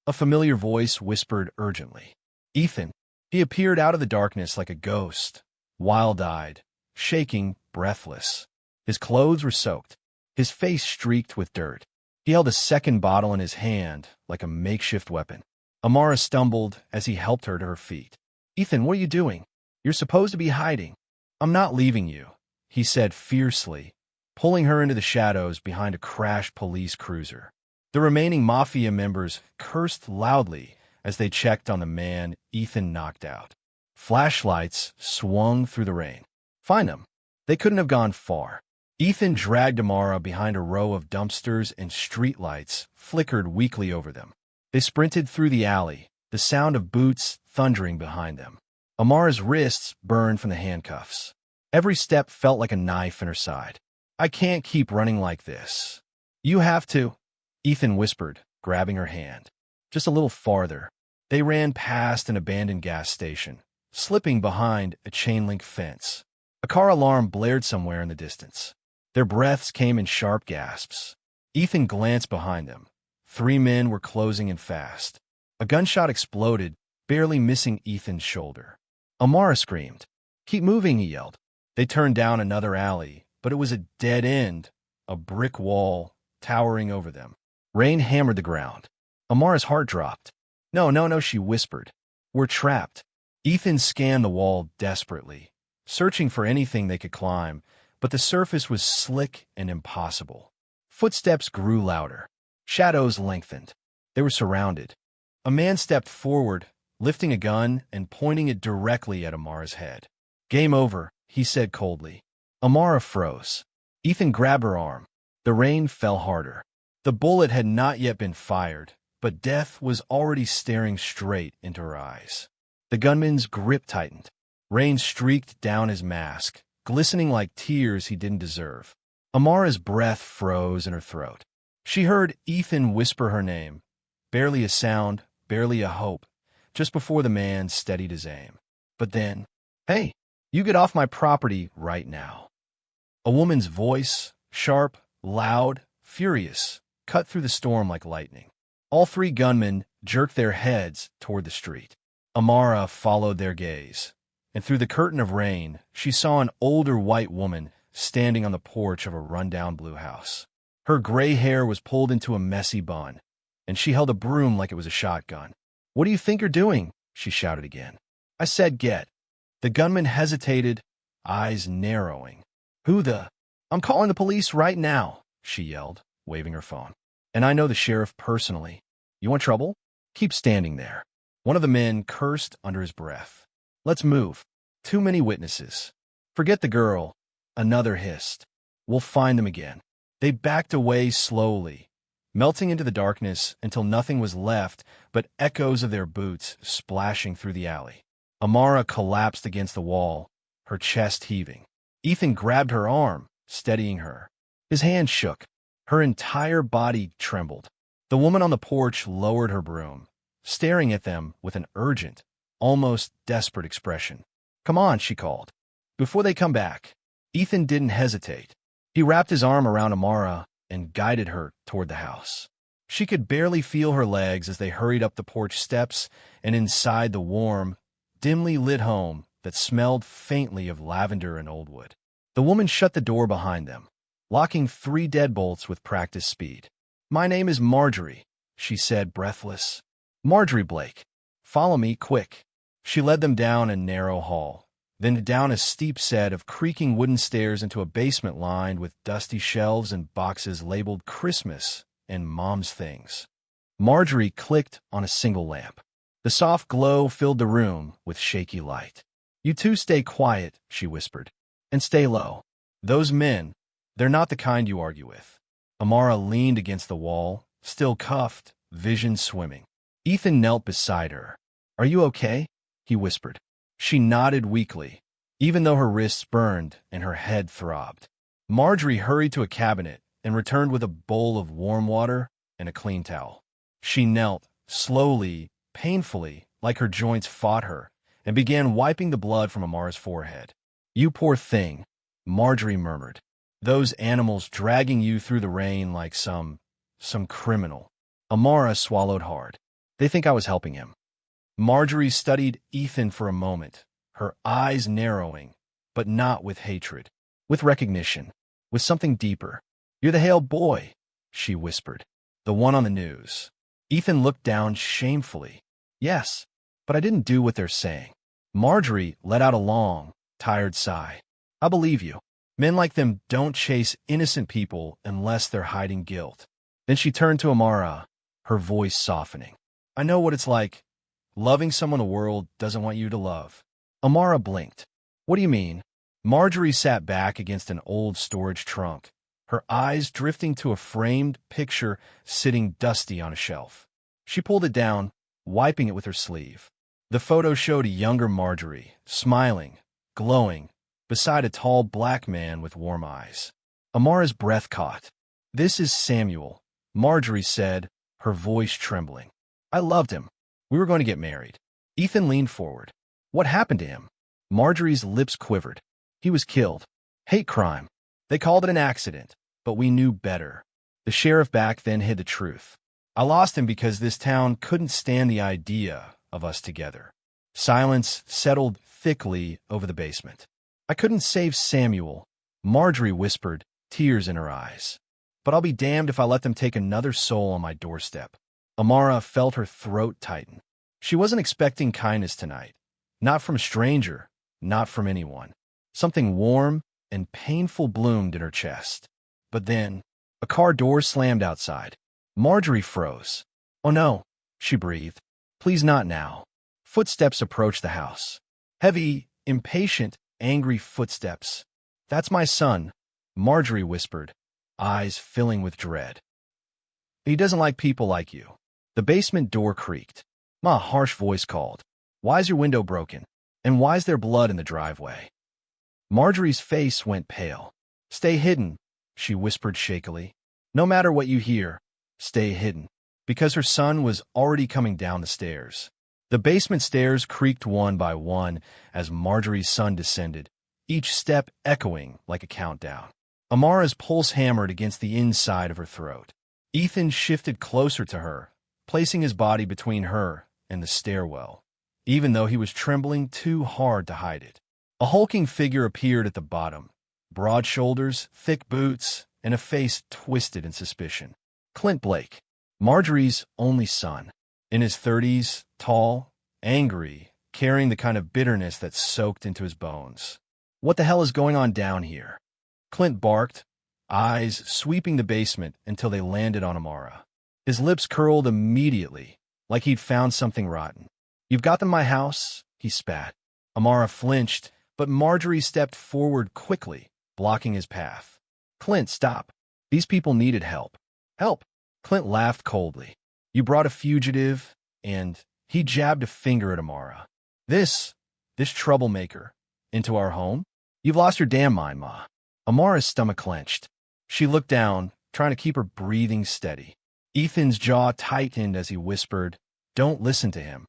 A familiar voice whispered urgently. Ethan. He appeared out of the darkness like a ghost, wild-eyed, shaking, breathless. His clothes were soaked, his face streaked with dirt. He held a second bottle in his hand like a makeshift weapon. Amara stumbled as he helped her to her feet. Ethan, what are you doing? You're supposed to be hiding. I'm not leaving you, he said fiercely, pulling her into the shadows behind a crashed police cruiser. The remaining Mafia members cursed loudly as they checked on the man Ethan knocked out. Flashlights swung through the rain. Find them. They couldn't have gone far. Ethan dragged Amara behind a row of dumpsters and streetlights flickered weakly over them. They sprinted through the alley, the sound of boots thundering behind them. Amara's wrists burned from the handcuffs. Every step felt like a knife in her side. I can't keep running like this. You have to, Ethan whispered, grabbing her hand. Just a little farther. They ran past an abandoned gas station, slipping behind a chain-link fence. A car alarm blared somewhere in the distance. Their breaths came in sharp gasps. Ethan glanced behind them. 3 men were closing in fast. A gunshot exploded, barely missing Ethan's shoulder. Amara screamed. Keep moving, he yelled. They turned down another alley, but it was a dead end, a brick wall towering over them. Rain hammered the ground. Amara's heart dropped. No, no, no, she whispered. We're trapped. Ethan scanned the wall desperately, searching for anything they could climb, but the surface was slick and impossible. Footsteps grew louder. Shadows lengthened. They were surrounded. A man stepped forward, lifting a gun and pointing it directly at Amara's head. Game over, he said coldly. Amara froze. Ethan grabbed her arm. The rain fell harder. The bullet had not yet been fired, but death was already staring straight into her eyes. The gunman's grip tightened. Rain streaked down his mask, glistening like tears he didn't deserve. Amara's breath froze in her throat. She heard Ethan whisper her name. Barely a sound, barely a hope, just before the man steadied his aim. But then, "Hey, you get off my property right now." A woman's voice, sharp, loud, furious, cut through the storm like lightning. All three gunmen jerked their heads toward the street. Amara followed their gaze, and through the curtain of rain, she saw an older white woman standing on the porch of a rundown blue house. Her gray hair was pulled into a messy bun, and she held a broom like it was a shotgun. "What do you think you're doing?" she shouted again. "I said get." The gunman hesitated, eyes narrowing. "Who the—" "I'm calling the police right now," she yelled, waving her phone. "And I know the sheriff personally. You want trouble? Keep standing there." One of the men cursed under his breath. "Let's move. Too many witnesses." "Forget the girl," another hissed. "We'll find them again." They backed away slowly, melting into the darkness until nothing was left but echoes of their boots splashing through the alley. Amara collapsed against the wall, her chest heaving. Ethan grabbed her arm, steadying her. His hand shook. Her entire body trembled. The woman on the porch lowered her broom, staring at them with an urgent, almost desperate expression. "Come on," she called. "Before they come back." Ethan didn't hesitate. He wrapped his arm around Amara and guided her toward the house. She could barely feel her legs as they hurried up the porch steps and inside the warm, dimly lit home that smelled faintly of lavender and old wood. The woman shut the door behind them, locking 3 deadbolts with practiced speed. "My name is Marjorie," she said, breathless. "Marjorie Blake. Follow me, quick." She led them down a narrow hall, then down a steep set of creaking wooden stairs into a basement lined with dusty shelves and boxes labeled Christmas and Mom's Things. Marjorie clicked on a single lamp. The soft glow filled the room with shaky light. "You two stay quiet," she whispered, "and stay low. Those men, they're not the kind you argue with." Amara leaned against the wall, still cuffed, vision swimming. Ethan knelt beside her. "Are you okay?" he whispered. She nodded weakly, even though her wrists burned and her head throbbed. Marjorie hurried to a cabinet and returned with a bowl of warm water and a clean towel. She knelt, slowly, painfully, like her joints fought her, and began wiping the blood from Amara's forehead. "You poor thing," Marjorie murmured. "Those animals dragging you through the rain like some criminal." Amara swallowed hard. "They think I was helping him." Marjorie studied Ethan for a moment, her eyes narrowing, but not with hatred, with recognition, with something deeper. "You're the Hale boy," she whispered. "The one on the news." Ethan looked down shamefully. "Yes, but I didn't do what they're saying." Marjorie let out a long, tired sigh. "I believe you. Men like them don't chase innocent people unless they're hiding guilt." Then she turned to Amara, her voice softening. "I know what it's like. Loving someone the world doesn't want you to love." Amara blinked. "What do you mean?" Marjorie sat back against an old storage trunk, her eyes drifting to a framed picture sitting dusty on a shelf. She pulled it down, wiping it with her sleeve. The photo showed a younger Marjorie, smiling, glowing, beside a tall black man with warm eyes. Amara's breath caught. "This is Samuel," Marjorie said, her voice trembling. "I loved him. We were going to get married." Ethan leaned forward. "What happened to him?" Marjorie's lips quivered. "He was killed. Hate crime. They called it an accident, but we knew better. The sheriff back then hid the truth. I lost him because this town couldn't stand the idea of us together." Silence settled thickly over the basement. "I couldn't save Samuel," Marjorie whispered, tears in her eyes. "But I'll be damned if I let them take another soul on my doorstep." Amara felt her throat tighten. She wasn't expecting kindness tonight. Not from a stranger, not from anyone. Something warm and painful bloomed in her chest. But then, a car door slammed outside. Marjorie froze. "Oh no," she breathed. "Please not now." Footsteps approached the house. Heavy, impatient, angry footsteps. "That's my son," Marjorie whispered, eyes filling with dread. "He doesn't like people like you." The basement door creaked. A harsh voice called, "Why's your window broken? And why's there blood in the driveway?" Marjorie's face went pale. "Stay hidden," she whispered shakily. "No matter what you hear, stay hidden." Because her son was already coming down the stairs. The basement stairs creaked one by one as Marjorie's son descended, each step echoing like a countdown. Amara's pulse hammered against the inside of her throat. Ethan shifted closer to her, placing his body between her and the stairwell, even though he was trembling too hard to hide it. A hulking figure appeared at the bottom, broad shoulders, thick boots, and a face twisted in suspicion. Clint Blake, Marjorie's only son, in his 30s, tall, angry, carrying the kind of bitterness that soaked into his bones. "What the hell is going on down here?" Clint barked, eyes sweeping the basement until they landed on Amara. His lips curled immediately, like he'd found something rotten. "You've got them in my house," he spat. Amara flinched, but Marjorie stepped forward quickly, blocking his path. "Clint, stop. These people needed help." "Help?" Clint laughed coldly. "You brought a fugitive, and—" He jabbed a finger at Amara. This troublemaker, into our home? You've lost your damn mind, Ma." Amara's stomach clenched. She looked down, trying to keep her breathing steady. Ethan's jaw tightened as he whispered, "Don't listen to him."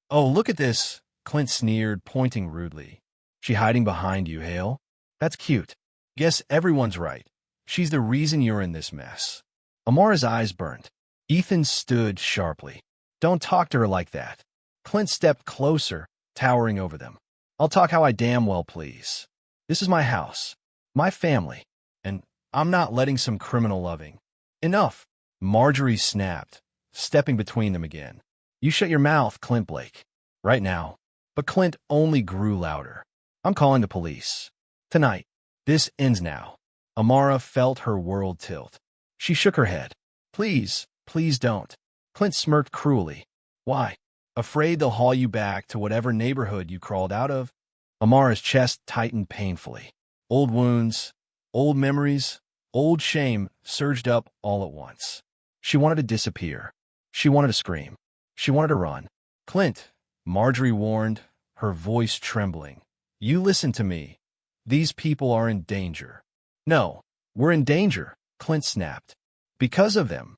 "Oh, look at this," Clint sneered, pointing rudely. "She hiding behind you, Hale? That's cute. Guess everyone's right. She's the reason you're in this mess." Amara's eyes burnt. Ethan stood sharply. "Don't talk to her like that." Clint stepped closer, towering over them. "I'll talk how I damn well please. This is my house, my family, and I'm not letting some criminal loving." "Enough," Marjorie snapped, stepping between them again. "You shut your mouth, Clint Blake. Right now." But Clint only grew louder. "I'm calling the police. Tonight. This ends now." Amara felt her world tilt. She shook her head. "Please, please don't." Clint smirked cruelly. "Why? Afraid they'll haul you back to whatever neighborhood you crawled out of?" Amara's chest tightened painfully. Old wounds, old memories, old shame surged up all at once. She wanted to disappear. She wanted to scream. She wanted to run. "Clint," Marjorie warned, her voice trembling. "You listen to me. These people are in danger." "No, we're in danger," Clint snapped. "Because of them.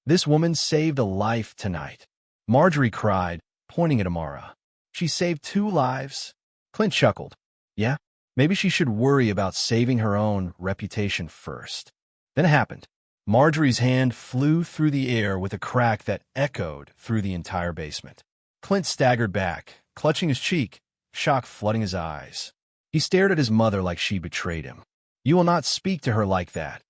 This woman saved a life tonight." Marjorie cried, pointing at Amara. "She saved 2 lives?" Clint chuckled. "Yeah, maybe she should worry about saving her own reputation first." Then it happened. Marjorie's hand flew through the air with a crack that echoed through the entire basement. Clint staggered back, clutching his cheek, shock flooding his eyes. He stared at his mother like she betrayed him. "You will not speak to her like that,"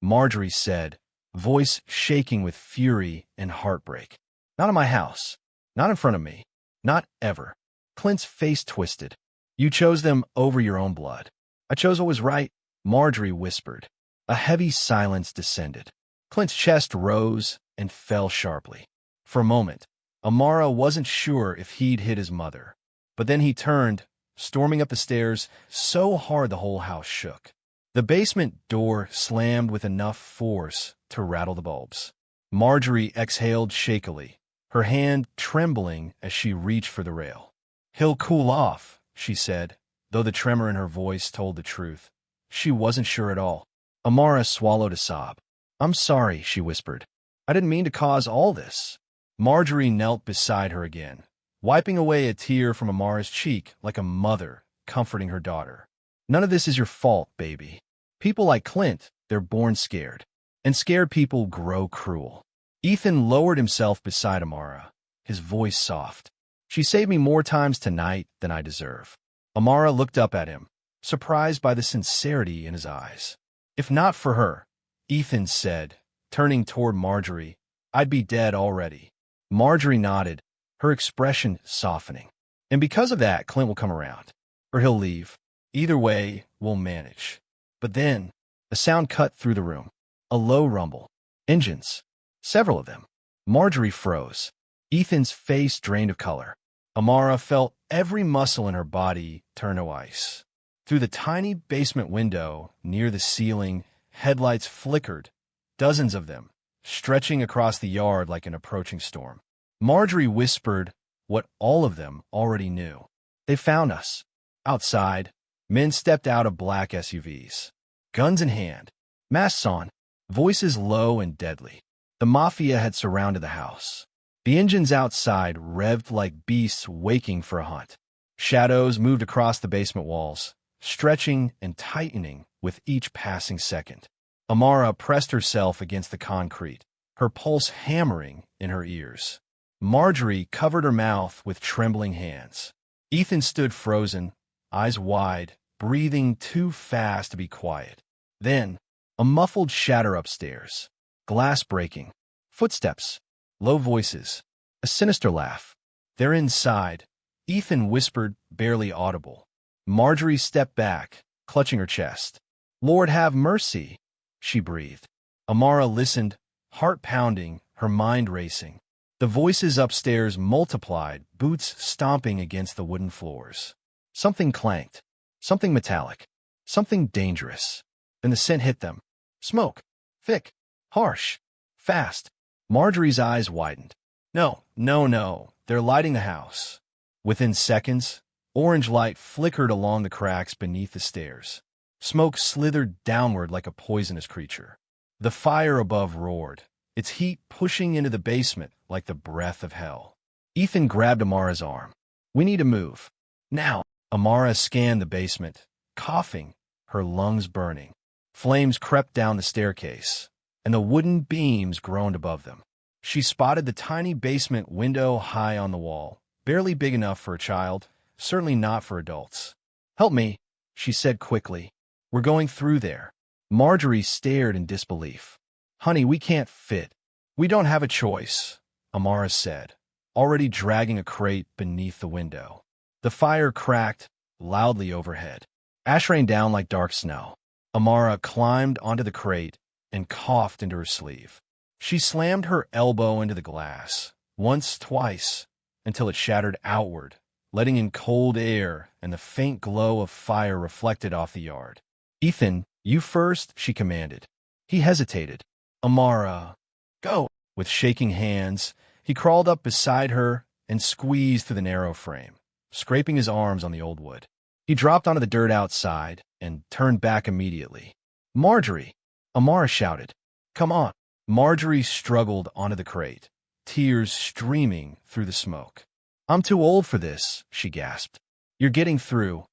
Marjorie said, voice shaking with fury and heartbreak. "Not in my house. Not in front of me. Not ever." Clint's face twisted. "You chose them over your own blood." "I chose what was right," Marjorie whispered. A heavy silence descended. Clint's chest rose and fell sharply. For a moment, Amara wasn't sure if he'd hit his mother. But then he turned, storming up the stairs so hard the whole house shook. The basement door slammed with enough force to rattle the bulbs. Marjorie exhaled shakily, her hand trembling as she reached for the rail. "He'll cool off," she said, though the tremor in her voice told the truth. She wasn't sure at all. Amara swallowed a sob. "I'm sorry," she whispered. "I didn't mean to cause all this." Marjorie knelt beside her again, wiping away a tear from Amara's cheek like a mother comforting her daughter. "None of this is your fault, baby. People like Clint, they're born scared. And scared people grow cruel." Ethan lowered himself beside Amara, his voice soft. "She saved me more times tonight than I deserve." Amara looked up at him, surprised by the sincerity in his eyes. "If not for her," Ethan said, turning toward Marjorie, "I'd be dead already." Marjorie nodded, her expression softening. And because of that, Clint will come around. Or he'll leave. Either way, we'll manage. But then, a sound cut through the room. A low rumble. Engines. Several of them. Marjorie froze. Ethan's face drained of color. Amara felt every muscle in her body turn to ice. Through the tiny basement window near the ceiling, headlights flickered, dozens of them, stretching across the yard like an approaching storm. Marjorie whispered what all of them already knew. They found us. Outside, men stepped out of black SUVs. Guns in hand, masks on, voices low and deadly. The Mafia had surrounded the house. The engines outside revved like beasts waking for a hunt. Shadows moved across the basement walls, stretching and tightening with each passing second. Amara pressed herself against the concrete, her pulse hammering in her ears. Marjorie covered her mouth with trembling hands. Ethan stood frozen, eyes wide, breathing too fast to be quiet. Then, a muffled shatter upstairs. Glass breaking. Footsteps. Low voices. A sinister laugh. They're inside. Ethan whispered, barely audible. Marjorie stepped back, clutching her chest. Lord have mercy, she breathed. Amara listened, heart pounding, her mind racing. The voices upstairs multiplied, boots stomping against the wooden floors. Something clanked. Something metallic. Something dangerous. Then the scent hit them. Smoke. Thick. Harsh. Fast. Marjorie's eyes widened. No. They're lighting the house. Within seconds, orange light flickered along the cracks beneath the stairs. Smoke slithered downward like a poisonous creature. The fire above roared, its heat pushing into the basement like the breath of hell. Ethan grabbed Amara's arm. We need to move. Now. Amara scanned the basement, coughing, her lungs burning. Flames crept down the staircase, and the wooden beams groaned above them. She spotted the tiny basement window high on the wall, barely big enough for a child, certainly not for adults. Help me, she said quickly. We're going through there. Marjorie stared in disbelief. Honey, we can't fit. We don't have a choice, Amara said, already dragging a crate beneath the window. The fire cracked loudly overhead. Ash rained down like dark snow. Amara climbed onto the crate and coughed into her sleeve. She slammed her elbow into the glass, once, twice, until it shattered outward, letting in cold air and the faint glow of fire reflected off the yard. Ethan, you first, she commanded. He hesitated. Amara, go. With shaking hands, he crawled up beside her and squeezed through the narrow frame, scraping his arms on the old wood. He dropped onto the dirt outside and turned back immediately. Marjorie! Amara shouted. Come on. Marjorie struggled onto the crate, tears streaming through the smoke. I'm too old for this, she gasped. You're getting through,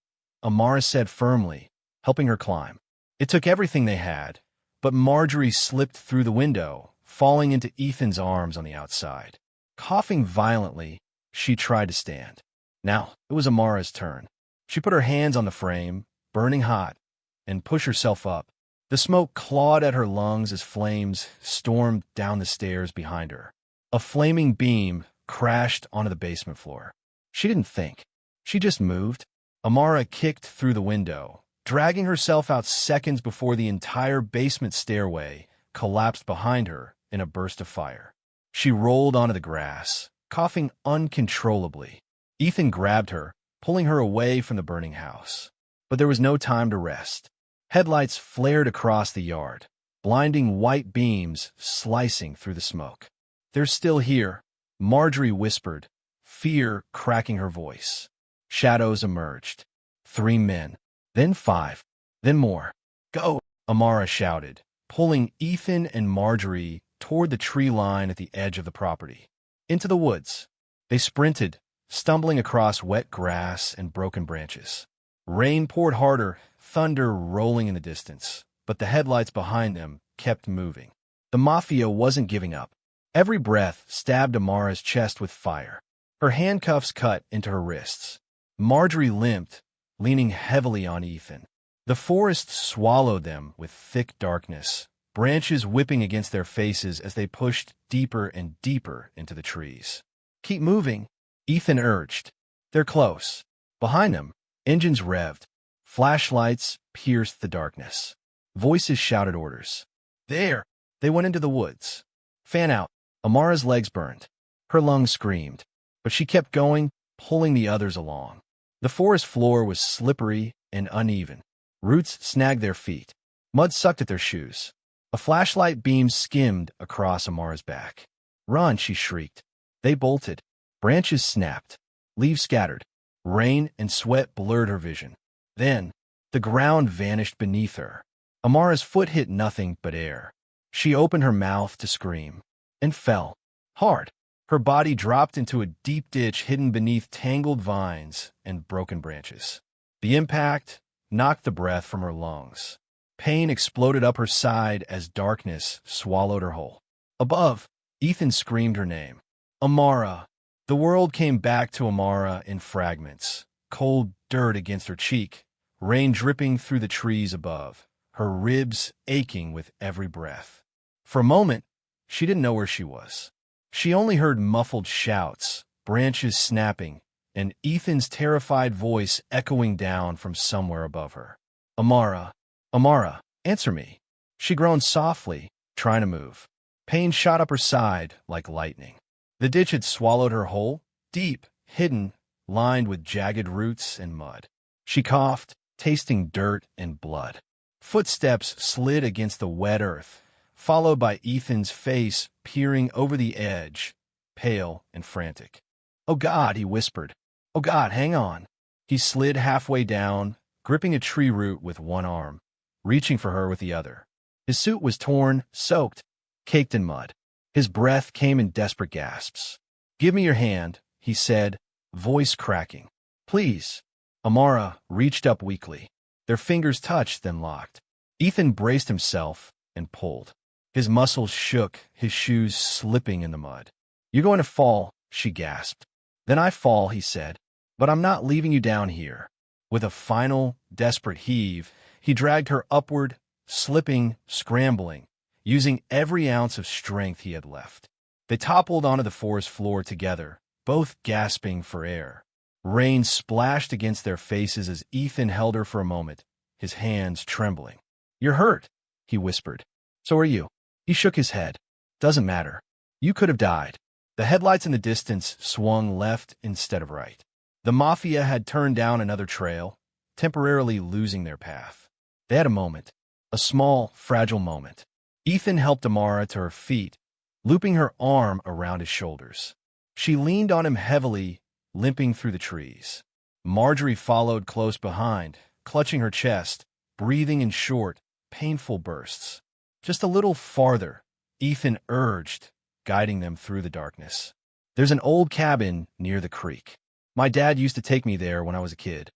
Amara said firmly, helping her climb. It took everything they had, but Marjorie slipped through the window, falling into Ethan's arms on the outside. Coughing violently, she tried to stand. Now, it was Amara's turn. She put her hands on the frame, burning hot, and pushed herself up. The smoke clawed at her lungs as flames stormed down the stairs behind her. A flaming beam crashed onto the basement floor. She didn't think. She just moved. Amara kicked through the window, dragging herself out seconds before the entire basement stairway collapsed behind her in a burst of fire. She rolled onto the grass, coughing uncontrollably. Ethan grabbed her, pulling her away from the burning house. But there was no time to rest. Headlights flared across the yard, blinding white beams slicing through the smoke. They're still here, Marjorie whispered, fear cracking her voice. Shadows emerged. 3 men, then 5, then more. Go, Amara shouted, pulling Ethan and Marjorie toward the tree line at the edge of the property. Into the woods. They sprinted, stumbling across wet grass and broken branches. Rain poured harder, thunder rolling in the distance, but the headlights behind them kept moving. The Mafia wasn't giving up. Every breath stabbed Amara's chest with fire. Her handcuffs cut into her wrists. Marjorie limped, leaning heavily on Ethan. The forest swallowed them with thick darkness, branches whipping against their faces as they pushed deeper and deeper into the trees. "Keep moving," Ethan urged. "They're close." Behind them, engines revved. Flashlights pierced the darkness. Voices shouted orders. "There!" They went into the woods. "Fan out." Amara's legs burned. Her lungs screamed. But she kept going, pulling the others along. The forest floor was slippery and uneven. Roots snagged their feet. Mud sucked at their shoes. A flashlight beam skimmed across Amara's back. "Run!" she shrieked. They bolted. Branches snapped. Leaves scattered. Rain and sweat blurred her vision. Then, the ground vanished beneath her. Amara's foot hit nothing but air. She opened her mouth to scream, and fell. Hard. Her body dropped into a deep ditch hidden beneath tangled vines and broken branches. The impact knocked the breath from her lungs. Pain exploded up her side as darkness swallowed her whole. Above, Ethan screamed her name. "Amara!" The world came back to Amara in fragments. Cold dirt against her cheek, rain dripping through the trees above, her ribs aching with every breath. For a moment, she didn't know where she was. She only heard muffled shouts, branches snapping, and Ethan's terrified voice echoing down from somewhere above her. "Amara! Amara! Answer me!" She groaned softly, trying to move. Pain shot up her side like lightning. The ditch had swallowed her whole, deep, hidden, lined with jagged roots and mud. She coughed, tasting dirt and blood. Footsteps slid against the wet earth, followed by Ethan's face peering over the edge, pale and frantic. "Oh God," he whispered. "Oh God, hang on." He slid halfway down, gripping a tree root with one arm, reaching for her with the other. His suit was torn, soaked, caked in mud. His breath came in desperate gasps. "Give me your hand," he said, voice cracking. "Please." Amara reached up weakly. Their fingers touched, then locked. Ethan braced himself and pulled. His muscles shook, his shoes slipping in the mud. "You're going to fall," she gasped. "Then I fall," he said. "But I'm not leaving you down here." With a final, desperate heave, he dragged her upward, slipping, scrambling, using every ounce of strength he had left. They toppled onto the forest floor together, both gasping for air. Rain splashed against their faces as Ethan held her for a moment, his hands trembling. "You're hurt," he whispered. "So are you." He shook his head. "Doesn't matter. You could have died." The headlights in the distance swung left instead of right. The Mafia had turned down another trail, temporarily losing their path. They had a moment, a small, fragile moment. Ethan helped Amara to her feet, looping her arm around his shoulders. She leaned on him heavily, limping through the trees. Marjorie followed close behind, clutching her chest, breathing in short, painful bursts. "Just a little farther," Ethan urged, guiding them through the darkness. "There's an old cabin near the creek. My dad used to take me there when I was a kid."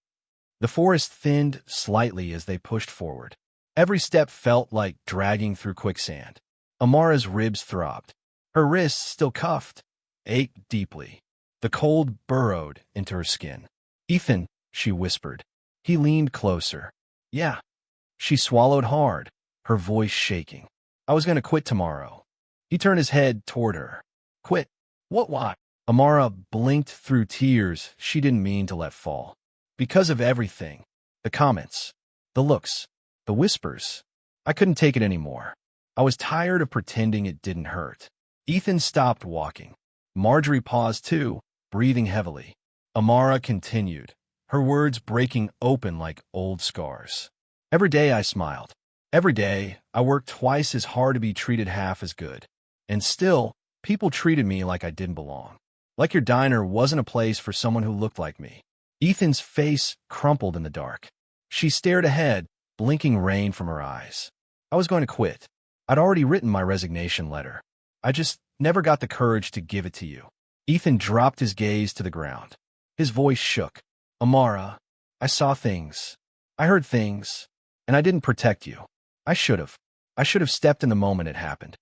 The forest thinned slightly as they pushed forward. Every step felt like dragging through quicksand. Amara's ribs throbbed. Her wrists, still cuffed, ached deeply. The cold burrowed into her skin. "Ethan," she whispered. He leaned closer. "Yeah." She swallowed hard, her voice shaking. "I was going to quit tomorrow." He turned his head toward her. "Quit? What? Why?" Amara blinked through tears she didn't mean to let fall. "Because of everything. The comments. The looks. The whispers. I couldn't take it anymore. I was tired of pretending it didn't hurt." Ethan stopped walking. Marjorie paused too, breathing heavily. Amara continued, her words breaking open like old scars. "Every day I smiled. Every day I worked twice as hard to be treated half as good. And still, people treated me like I didn't belong. Like your diner wasn't a place for someone who looked like me." Ethan's face crumpled in the dark. She stared ahead, blinking rain from her eyes. "I was going to quit. I'd already written my resignation letter. I just never got the courage to give it to you." Ethan dropped his gaze to the ground. His voice shook. "Amara, I saw things. I heard things. And I didn't protect you. I should have. I should have stepped in the moment it happened."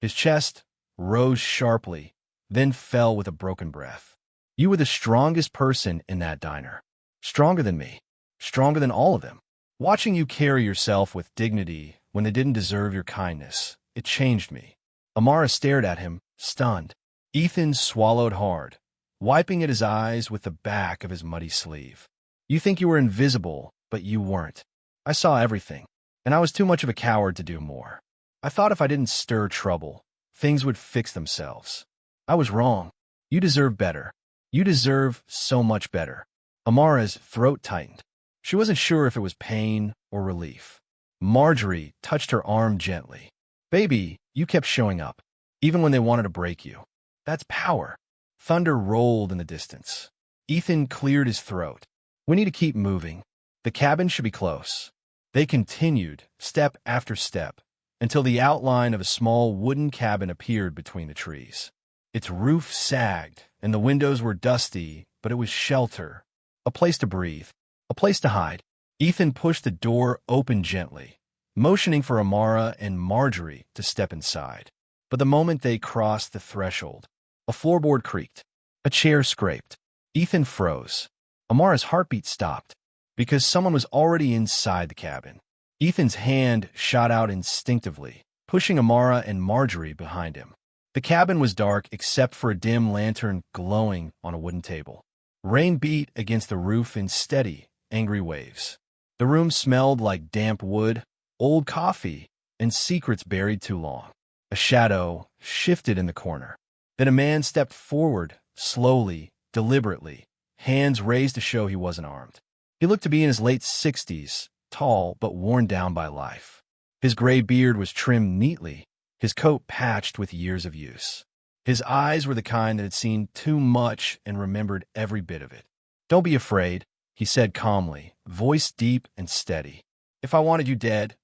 His chest rose sharply, then fell with a broken breath. "You were the strongest person in that diner. Stronger than me. Stronger than all of them. Watching you carry yourself with dignity when they didn't deserve your kindness. It changed me. Amara stared at him, stunned. Ethan swallowed hard, wiping at his eyes with the back of his muddy sleeve. You think you were invisible, but you weren't. I saw everything, and I was too much of a coward to do more. I thought if I didn't stir trouble, things would fix themselves. I was wrong. You deserve better. You deserve so much better. Amara's throat tightened. She wasn't sure if it was pain or relief. Marjorie touched her arm gently. Baby, you kept showing up, even when they wanted to break you. That's power. Thunder rolled in the distance. Ethan cleared his throat. We need to keep moving. The cabin should be close. They continued, step after step, until the outline of a small wooden cabin appeared between the trees. Its roof sagged, and the windows were dusty, but it was shelter, a place to breathe, a place to hide. Ethan pushed the door open gently, motioning for Amara and Marjorie to step inside. But the moment they crossed the threshold, a floorboard creaked, a chair scraped. Ethan froze. Amara's heartbeat stopped, because someone was already inside the cabin. Ethan's hand shot out instinctively, pushing Amara and Marjorie behind him. The cabin was dark except for a dim lantern glowing on a wooden table. Rain beat against the roof in steady, angry waves. The room smelled like damp wood, old coffee, and secrets buried too long. A shadow shifted in the corner. Then a man stepped forward, slowly, deliberately, hands raised to show he wasn't armed. He looked to be in his late 60s, tall but worn down by life. His gray beard was trimmed neatly, his coat patched with years of use. His eyes were the kind that had seen too much and remembered every bit of it. Don't be afraid, he said calmly, voice deep and steady. If I wanted you dead,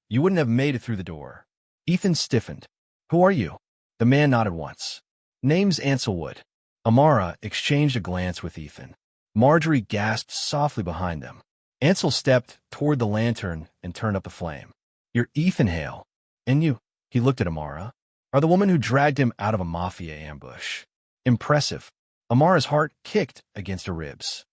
you wouldn't have made it through the door. Ethan stiffened. Who are you? The man nodded once. Name's Anselwood. Amara exchanged a glance with Ethan. Marjorie gasped softly behind them. Ansel stepped toward the lantern and turned up the flame. You're Ethan Hale. And you, he looked at Amara, are the woman who dragged him out of a Mafia ambush. Impressive. Amara's heart kicked against her ribs.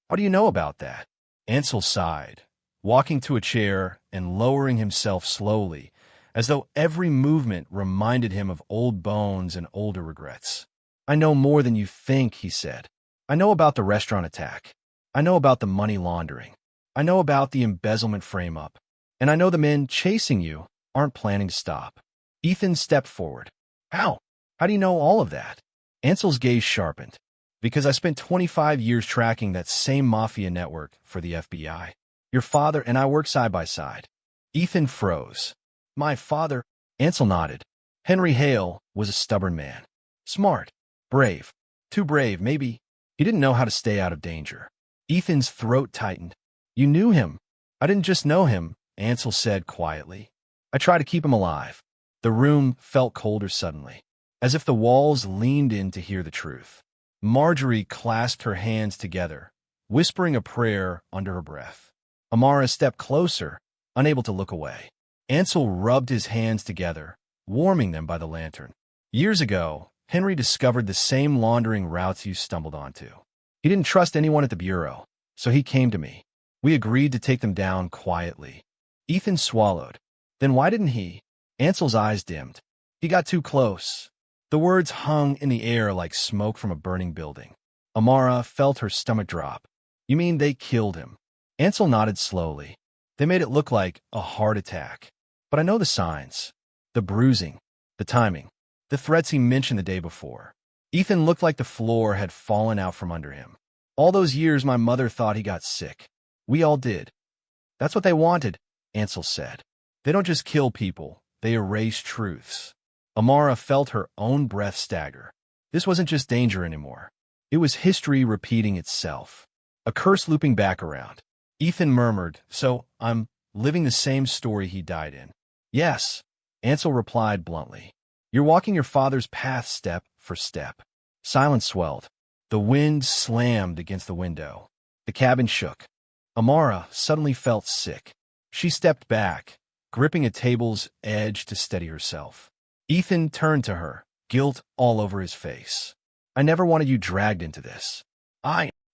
How do you know about that? Ansel sighed, walking to a chair and lowering himself slowly, as though every movement reminded him of old bones and older regrets. I know more than you think, he said. I know about the restaurant attack. I know about the money laundering. I know about the embezzlement frame-up. And I know the men chasing you aren't planning to stop. Ethan stepped forward. How? How do you know all of that? Ansel's gaze sharpened. Because I spent 25 years tracking that same Mafia network for the FBI. Your father and I worked side by side. Ethan froze. My father? Ansel nodded. Henry Hale was a stubborn man. Smart. Brave. Too brave, maybe. He didn't know how to stay out of danger. Ethan's throat tightened. You knew him. I didn't just know him, Ansel said quietly. I tried to keep him alive. The room felt colder suddenly, as if the walls leaned in to hear the truth. Marjorie clasped her hands together, whispering a prayer under her breath. Amara stepped closer, unable to look away. Ansel rubbed his hands together, warming them by the lantern. Years ago, Henry discovered the same laundering routes you stumbled onto. He didn't trust anyone at the Bureau, so he came to me. We agreed to take them down quietly. Ethan swallowed. Then why didn't he? Ansel's eyes dimmed. He got too close. The words hung in the air like smoke from a burning building. Amara felt her stomach drop. You mean they killed him? Ansel nodded slowly. They made it look like a heart attack. But I know the signs. The bruising. The timing. The threats he mentioned the day before. Ethan looked like the floor had fallen out from under him. All those years my mother thought he got sick. We all did. That's what they wanted, Ansel said. They don't just kill people. They erase truths. Amara felt her own breath stagger. This wasn't just danger anymore. It was history repeating itself. A curse looping back around. Ethan murmured, so I'm living the same story he died in. Yes, Ansel replied bluntly. You're walking your father's path step for step. Silence swelled. The wind slammed against the window. The cabin shook. Amara suddenly felt sick. She stepped back, gripping a table's edge to steady herself. Ethan turned to her, guilt all over his face. I never wanted you dragged into this.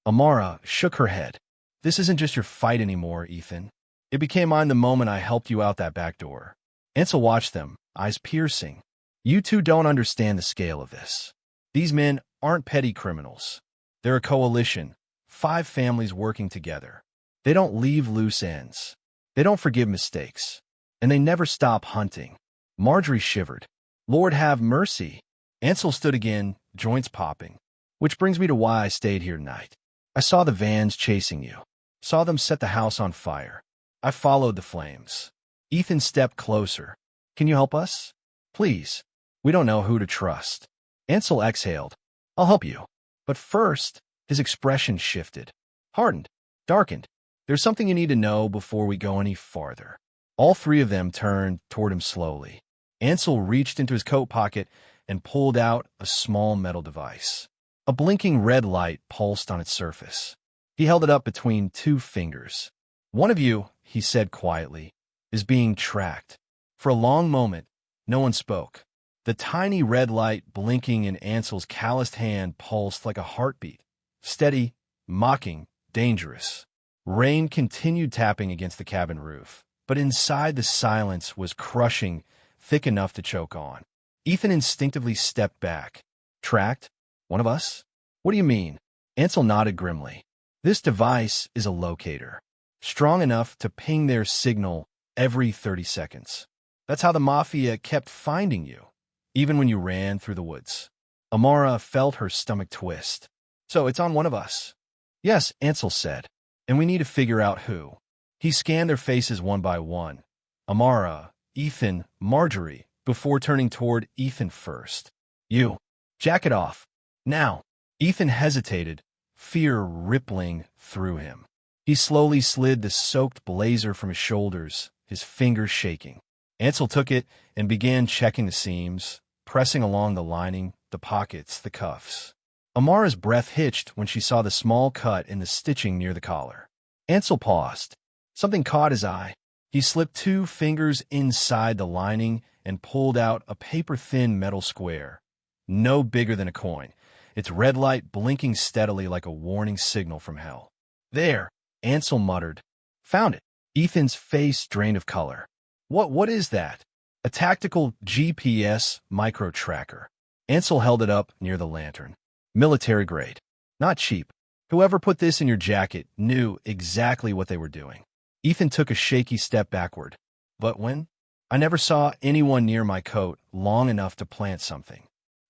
Amara shook her head. This isn't just your fight anymore, Ethan. It became mine the moment I helped you out that back door. Ansel watched them, eyes piercing. You two don't understand the scale of this. These men aren't petty criminals. They're a coalition, 5 families working together. They don't leave loose ends. They don't forgive mistakes. And they never stop hunting. Marjorie shivered. Lord have mercy. Ansel stood again, joints popping. Which brings me to why I stayed here tonight. I saw the vans chasing you. Saw them set the house on fire. I followed the flames. Ethan stepped closer. Can you help us? Please. We don't know who to trust. Ansel exhaled. I'll help you. But first, his expression shifted. Hardened. Darkened. There's something you need to know before we go any farther. All 3 of them turned toward him slowly. Ansel reached into his coat pocket and pulled out a small metal device. A blinking red light pulsed on its surface. He held it up between 2 fingers. One of you, he said quietly, is being tracked. For a long moment, no one spoke. The tiny red light blinking in Ansel's calloused hand pulsed like a heartbeat. Steady, mocking, dangerous. Rain continued tapping against the cabin roof, but inside the silence was crushing, thick enough to choke on. Ethan instinctively stepped back. Tracked? One of us? What do you mean? Ansel nodded grimly. This device is a locator, strong enough to ping their signal every 30 seconds. That's how the Mafia kept finding you, even when you ran through the woods. Amara felt her stomach twist. So it's on one of us. Yes, Ansel said, and we need to figure out who. He scanned their faces one by one. Amara, Ethan, Marjorie, before turning toward Ethan first. You. Jack it off. Now. Ethan hesitated, fear rippling through him. He slowly slid the soaked blazer from his shoulders, his fingers shaking. Ansel took it and began checking the seams, pressing along the lining, the pockets, the cuffs. Amara's breath hitched when she saw the small cut in the stitching near the collar. Ansel paused. Something caught his eye. He slipped 2 fingers inside the lining and pulled out a paper-thin metal square, no bigger than a coin, its red light blinking steadily like a warning signal from hell. There, Ansel muttered. Found it. Ethan's face drained of color. What is that? A tactical GPS micro-tracker. Ansel held it up near the lantern. Military grade. Not cheap. Whoever put this in your jacket knew exactly what they were doing. Ethan took a shaky step backward. But when? I never saw anyone near my coat long enough to plant something.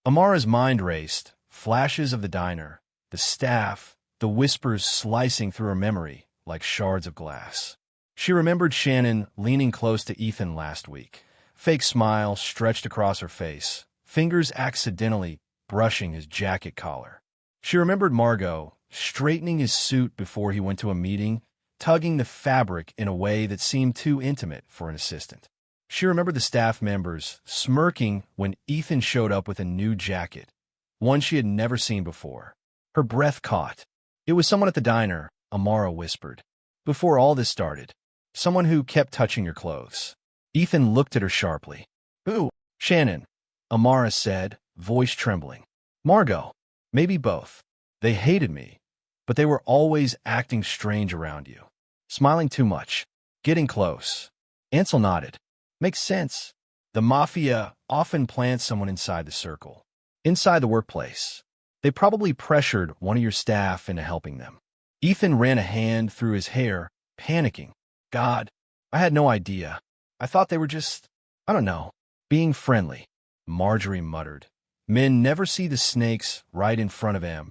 Amara's mind raced, flashes of the diner, the staff, the whispers slicing through her memory like shards of glass. She remembered Shannon leaning close to Ethan last week, fake smile stretched across her face, fingers accidentally brushing his jacket collar. She remembered Margot straightening his suit before he went to a meeting, tugging the fabric in a way that seemed too intimate for an assistant. She remembered the staff members smirking when Ethan showed up with a new jacket, one she had never seen before. Her breath caught. It was someone at the diner, Amara whispered. Before all this started, someone who kept touching your clothes. Ethan looked at her sharply. Who? Shannon, Amara said, voice trembling. Margot. Maybe both. They hated me, but they were always acting strange around you. Smiling too much. Getting close. Ansel nodded. Makes sense. The Mafia often plants someone inside the circle. Inside the workplace. They probably pressured one of your staff into helping them. Ethan ran a hand through his hair, panicking. God, I had no idea. I thought they were just, I don't know, being friendly. Marjorie muttered. Men never see the snakes right in front of them.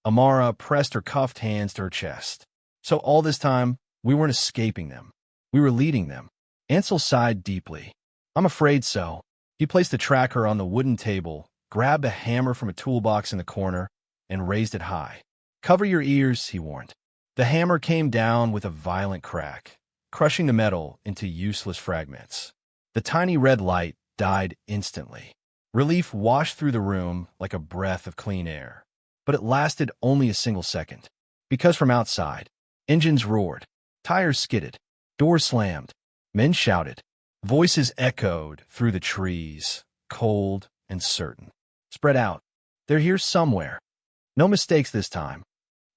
Amara pressed her cuffed hands to her chest. So all this time, we weren't escaping them. We were leading them. Ansel sighed deeply. I'm afraid so. He placed the tracker on the wooden table, grabbed a hammer from a toolbox in the corner, and raised it high. Cover your ears, he warned. The hammer came down with a violent crack, crushing the metal into useless fragments. The tiny red light died instantly. Relief washed through the room like a breath of clean air. But it lasted only a single second. Because from outside, engines roared, tires skidded, doors slammed, men shouted. Voices echoed through the trees, cold and certain. Spread out. They're here somewhere. No mistakes this time.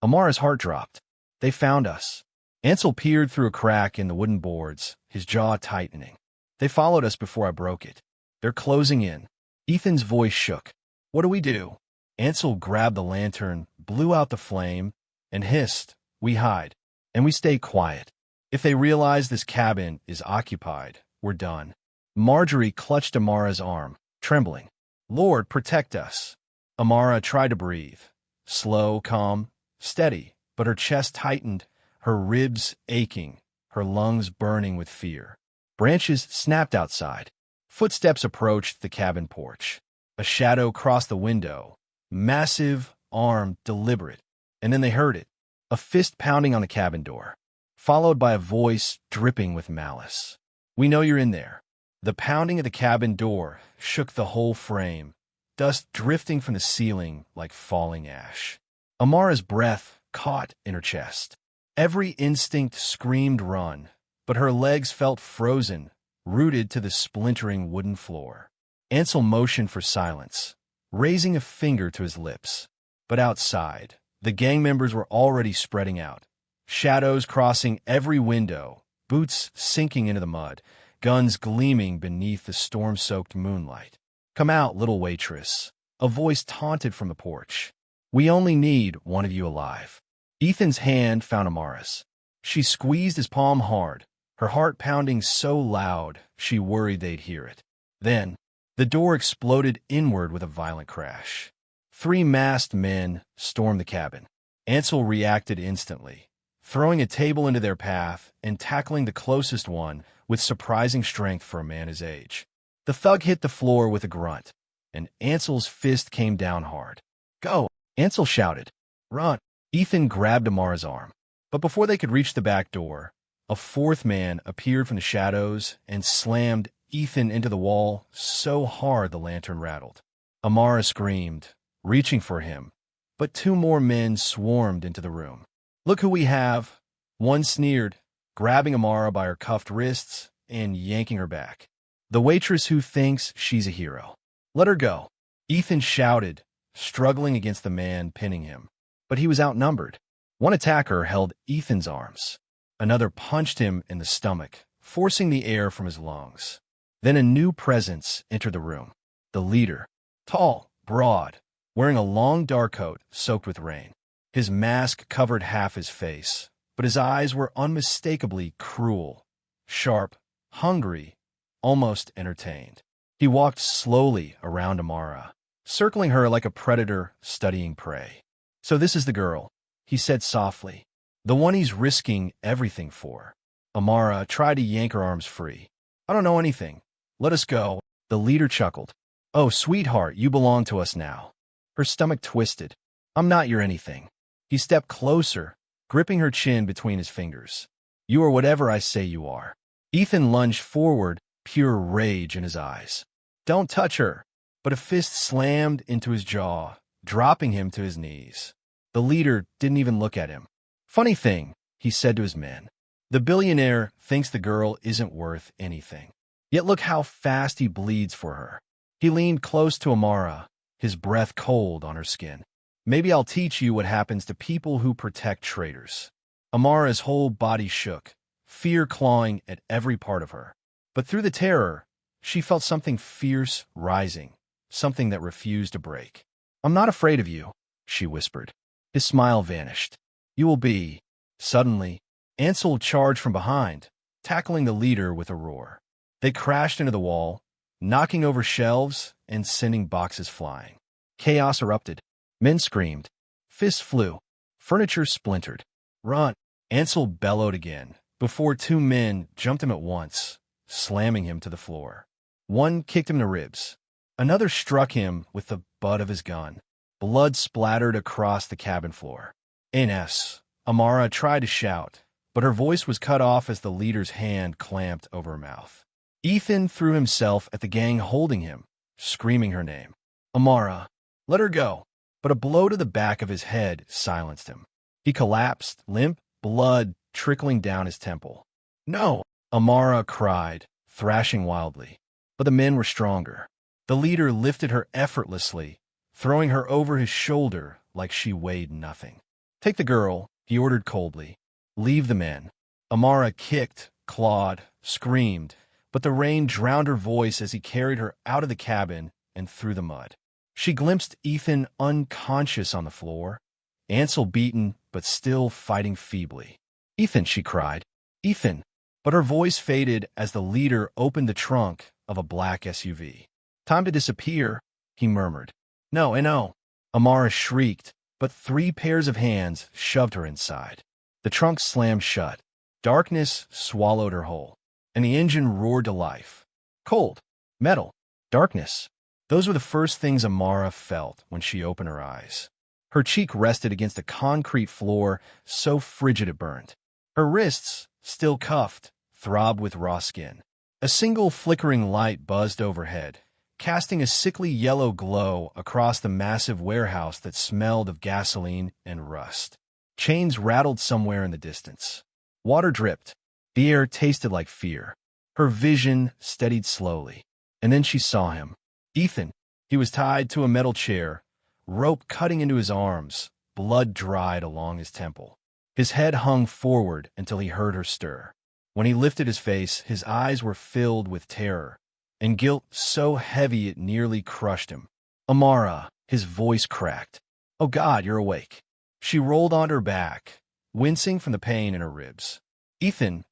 Amara's heart dropped. They found us. Ansel peered through a crack in the wooden boards, his jaw tightening. They followed us before I broke it. They're closing in. Ethan's voice shook. What do we do? Ansel grabbed the lantern, blew out the flame, and hissed, we hide. And we stay quiet. If they realize this cabin is occupied, we're done. Marjorie clutched Amara's arm, trembling. Lord, protect us. Amara tried to breathe. Slow, calm, steady, but her chest tightened, her ribs aching, her lungs burning with fear. Branches snapped outside. Footsteps approached the cabin porch. A shadow crossed the window, massive, armed, deliberate. And then they heard it, a fist pounding on the cabin door, followed by a voice dripping with malice. We know you're in there. The pounding of the cabin door shook the whole frame, dust drifting from the ceiling like falling ash. Amara's breath caught in her chest. Every instinct screamed run, but her legs felt frozen, rooted to the splintering wooden floor. Ansel motioned for silence, raising a finger to his lips. But outside, the gang members were already spreading out, shadows crossing every window, boots sinking into the mud, guns gleaming beneath the storm-soaked moonlight. Come out, little waitress, a voice taunted from the porch. We only need one of you alive. Ethan's hand found Amara's. She squeezed his palm hard, her heart pounding so loud she worried they'd hear it. Then, the door exploded inward with a violent crash. 3 masked men stormed the cabin. Ansel reacted instantly, throwing a table into their path and tackling the closest one with surprising strength for a man his age. The thug hit the floor with a grunt, and Ansel's fist came down hard. Go! Ansel shouted. Run! Ethan grabbed Amara's arm. But before they could reach the back door, a 4th man appeared from the shadows and slammed Ethan into the wall so hard the lantern rattled. Amara screamed, reaching for him, but 2 more men swarmed into the room. Look who we have! One sneered, grabbing Amara by her cuffed wrists and yanking her back. The waitress who thinks she's a hero. Let her go. Ethan shouted, struggling against the man pinning him. But he was outnumbered. One attacker held Ethan's arms. Another punched him in the stomach, forcing the air from his lungs. Then a new presence entered the room. The leader. Tall, broad, wearing a long dark coat soaked with rain. His mask covered half his face, but his eyes were unmistakably cruel, sharp, hungry, almost entertained. He walked slowly around Amara, circling her like a predator studying prey. So this is the girl, he said softly. The one he's risking everything for. Amara tried to yank her arms free. I don't know anything. Let us go. The leader chuckled. Oh, sweetheart, you belong to us now. Her stomach twisted. I'm not your anything. He stepped closer, gripping her chin between his fingers. You are whatever I say you are. Ethan lunged forward, pure rage in his eyes. Don't touch her. But a fist slammed into his jaw, dropping him to his knees. The leader didn't even look at him. Funny thing, he said to his men. The billionaire thinks the girl isn't worth anything. Yet look how fast he bleeds for her. He leaned close to Amara, his breath cold on her skin. Maybe I'll teach you what happens to people who protect traitors. Amara's whole body shook, fear clawing at every part of her. But through the terror, she felt something fierce rising, something that refused to break. I'm not afraid of you, she whispered. His smile vanished. You will be. Suddenly, Ansel charged from behind, tackling the leader with a roar. They crashed into the wall, knocking over shelves and sending boxes flying. Chaos erupted. Men screamed. Fists flew. Furniture splintered. Run! Ansel bellowed again, before 2 men jumped him at once, slamming him to the floor. One kicked him in the ribs. Another struck him with the butt of his gun. Blood splattered across the cabin floor. Ines, Amara tried to shout, but her voice was cut off as the leader's hand clamped over her mouth. Ethan threw himself at the gang holding him, screaming her name. Amara, let her go. But a blow to the back of his head silenced him. He collapsed, limp, blood trickling down his temple. No, Amara cried, thrashing wildly. But the men were stronger. The leader lifted her effortlessly, throwing her over his shoulder like she weighed nothing. Take the girl, he ordered coldly. Leave the men. Amara kicked, clawed, screamed, but the rain drowned her voice as he carried her out of the cabin and through the mud. She glimpsed Ethan unconscious on the floor, Ansel beaten but still fighting feebly. "Ethan," she cried. "Ethan!" But her voice faded as the leader opened the trunk of a black SUV. "Time to disappear," he murmured. "No, I know," Amara shrieked, but 3 pairs of hands shoved her inside. The trunk slammed shut. Darkness swallowed her whole, and the engine roared to life. Cold, metal, darkness. Those were the first things Amara felt when she opened her eyes. Her cheek rested against a concrete floor so frigid it burned. Her wrists, still cuffed, throbbed with raw skin. A single flickering light buzzed overhead, casting a sickly yellow glow across the massive warehouse that smelled of gasoline and rust. Chains rattled somewhere in the distance. Water dripped. The air tasted like fear. Her vision steadied slowly, and then she saw him. Ethan. He was tied to a metal chair, rope cutting into his arms, blood dried along his temple. His head hung forward until he heard her stir. When he lifted his face, his eyes were filled with terror, and guilt so heavy it nearly crushed him. "Amara," his voice cracked. "Oh God, you're awake." She rolled onto her back, wincing from the pain in her ribs. "Ethan,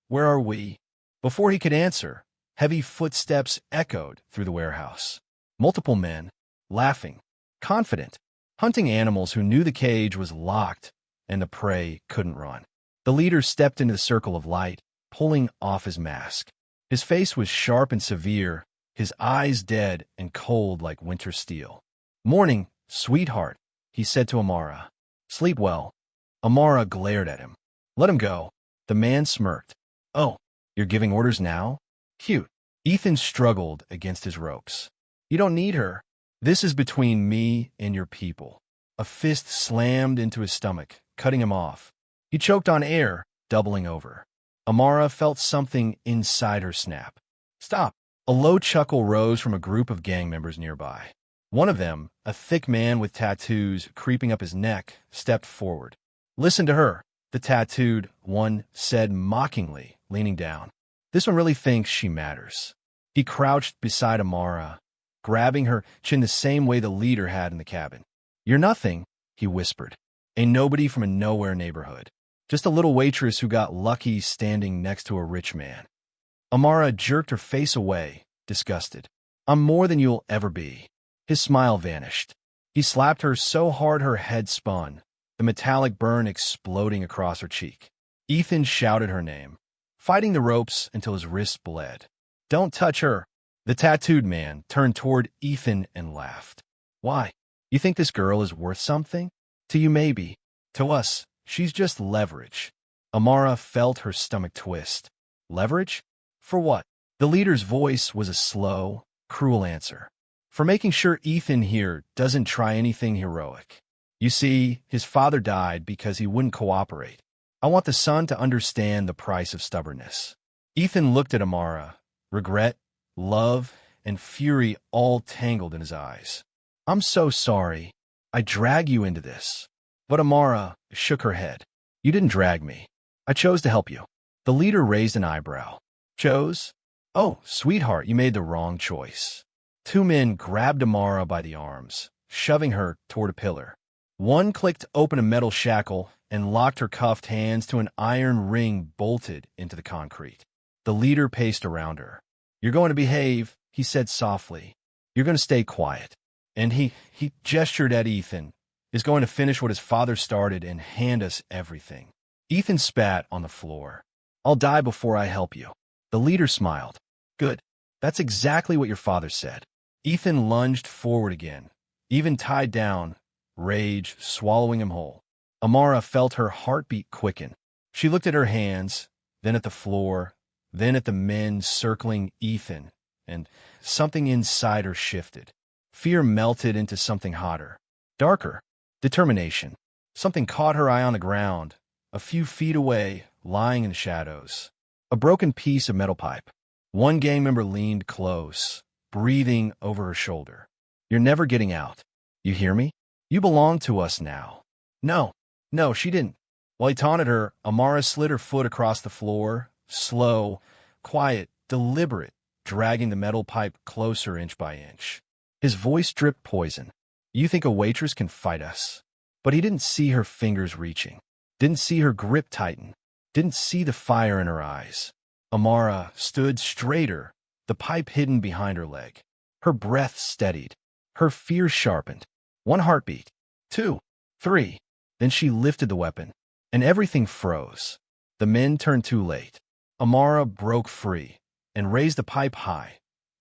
where are we?" Before he could answer, heavy footsteps echoed through the warehouse. Multiple men, laughing, confident, hunting animals who knew the cage was locked and the prey couldn't run. The leader stepped into the circle of light, pulling off his mask. His face was sharp and severe, his eyes dead and cold like winter steel. "Morning, sweetheart," he said to Amara. "Sleep well." Amara glared at him. "Let him go." The man smirked. "Oh, you're giving orders now? Cute." Ethan struggled against his ropes. "You don't need her. This is between me and your people." A fist slammed into his stomach, cutting him off. He choked on air, doubling over. Amara felt something inside her snap. "Stop." A low chuckle rose from a group of gang members nearby. One of them, a thick man with tattoos creeping up his neck, stepped forward. "Listen to her," the tattooed one said mockingly, leaning down. "This one really thinks she matters." He crouched beside Amara, grabbing her chin the same way the leader had in the cabin. "You're nothing," he whispered. "A nobody from a nowhere neighborhood. Just a little waitress who got lucky standing next to a rich man." Amara jerked her face away, disgusted. "I'm more than you'll ever be." His smile vanished. He slapped her so hard her head spun, the metallic burn exploding across her cheek. Ethan shouted her name, fighting the ropes until his wrists bled. "Don't touch her." The tattooed man turned toward Ethan and laughed. "Why? You think this girl is worth something? To you, maybe. To us, she's just leverage." Amara felt her stomach twist. Leverage? For what? The leader's voice was a slow, cruel answer. "For making sure Ethan here doesn't try anything heroic. You see, his father died because he wouldn't cooperate. I want the son to understand the price of stubbornness." Ethan looked at Amara, regret, love, and fury all tangled in his eyes. "I'm so sorry. I drag you into this." But Amara shook her head. "You didn't drag me. I chose to help you." The leader raised an eyebrow. "Chose? Oh, sweetheart, you made the wrong choice." 2 men grabbed Amara by the arms, shoving her toward a pillar. One clicked open a metal shackle and locked her cuffed hands to an iron ring bolted into the concrete. The leader paced around her. "You're going to behave," he said softly. "You're going to stay quiet." And he gestured at Ethan, "is going to finish what his father started and hand us everything." Ethan spat on the floor. "I'll die before I help you." The leader smiled. "Good. That's exactly what your father said." Ethan lunged forward again, even tied down, rage swallowing him whole. Amara felt her heartbeat quicken. She looked at her hands, then at the floor, then at the men circling Ethan, and something inside her shifted. Fear melted into something hotter, darker, determination. Something caught her eye on the ground, a few feet away, lying in the shadows. A broken piece of metal pipe. One gang member leaned close, breathing over her shoulder. "You're never getting out. You hear me? You belong to us now." No, she didn't. While he taunted her, Amara slid her foot across the floor, slow, quiet, deliberate, dragging the metal pipe closer inch by inch. His voice dripped poison. You think a waitress can fight us? But he didn't see her fingers reaching, didn't see her grip tighten, didn't see the fire in her eyes. Amara stood straighter, the pipe hidden behind her leg. Her breath steadied, her fear sharpened. 1 heartbeat, 2, 3. Then she lifted the weapon, and everything froze. The men turned too late. Amara broke free and raised the pipe high,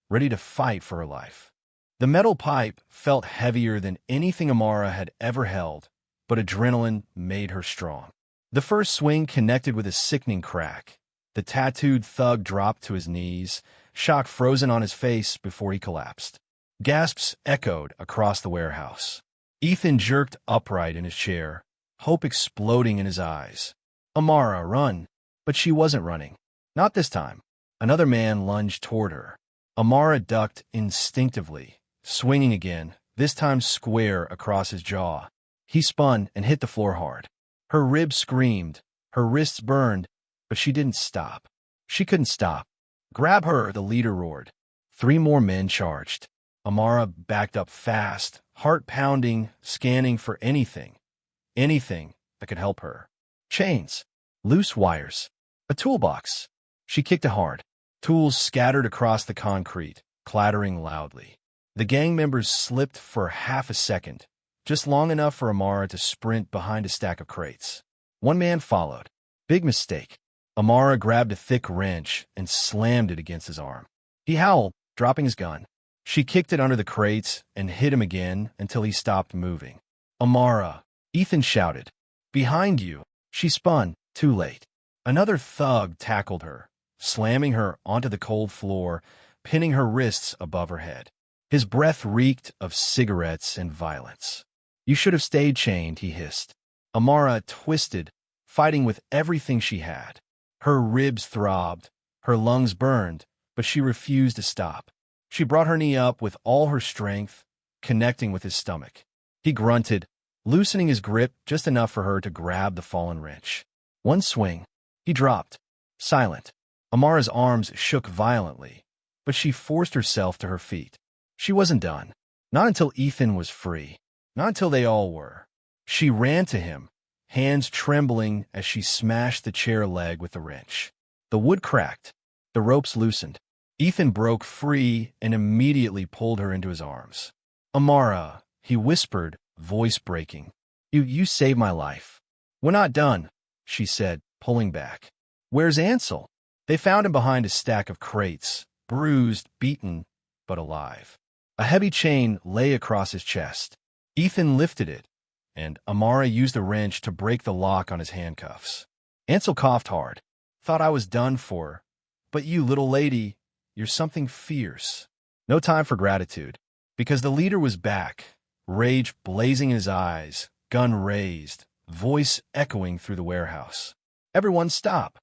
ready to fight for her life. The metal pipe felt heavier than anything Amara had ever held, but adrenaline made her strong. The first swing connected with a sickening crack. The tattooed thug dropped to his knees, shock frozen on his face before he collapsed. Gasps echoed across the warehouse. Ethan jerked upright in his chair, hope exploding in his eyes. Amara, run! But she wasn't running. Not this time. Another man lunged toward her. Amara ducked instinctively, swinging again, this time square across his jaw. He spun and hit the floor hard. Her ribs screamed, her wrists burned, but she didn't stop. She couldn't stop. Grab her, the leader roared. 3 more men charged. Amara backed up fast, heart pounding, scanning for anything that could help her. Chains, loose wires, a toolbox. She kicked it hard. Tools scattered across the concrete, clattering loudly. The gang members slipped for half a second, just long enough for Amara to sprint behind a stack of crates. 1 man followed. Big mistake. Amara grabbed a thick wrench and slammed it against his arm. He howled, dropping his gun. She kicked it under the crates and hit him again until he stopped moving. Amara, Ethan shouted. Behind you. She spun, too late. Another thug tackled her, slamming her onto the cold floor, pinning her wrists above her head. His breath reeked of cigarettes and violence. You should have stayed chained, he hissed. Amara twisted, fighting with everything she had. Her ribs throbbed, her lungs burned, but she refused to stop. She brought her knee up with all her strength, connecting with his stomach. He grunted, loosening his grip just enough for her to grab the fallen wrench. 1 swing. He dropped, silent. Amara's arms shook violently, but she forced herself to her feet. She wasn't done. Not until Ethan was free. Not until they all were. She ran to him, hands trembling as she smashed the chair leg with the wrench. The wood cracked. The ropes loosened. Ethan broke free and immediately pulled her into his arms. Amara, he whispered, voice breaking. You saved my life. We're not done, she said, pulling back. Where's Ansel? They found him behind a stack of crates, bruised, beaten, but alive. A heavy chain lay across his chest. Ethan lifted it, and Amara used a wrench to break the lock on his handcuffs. Ansel coughed hard. Thought I was done for. But you, little lady, you're something fierce. No time for gratitude, because the leader was back, rage blazing in his eyes, gun raised, voice echoing through the warehouse. Everyone stop.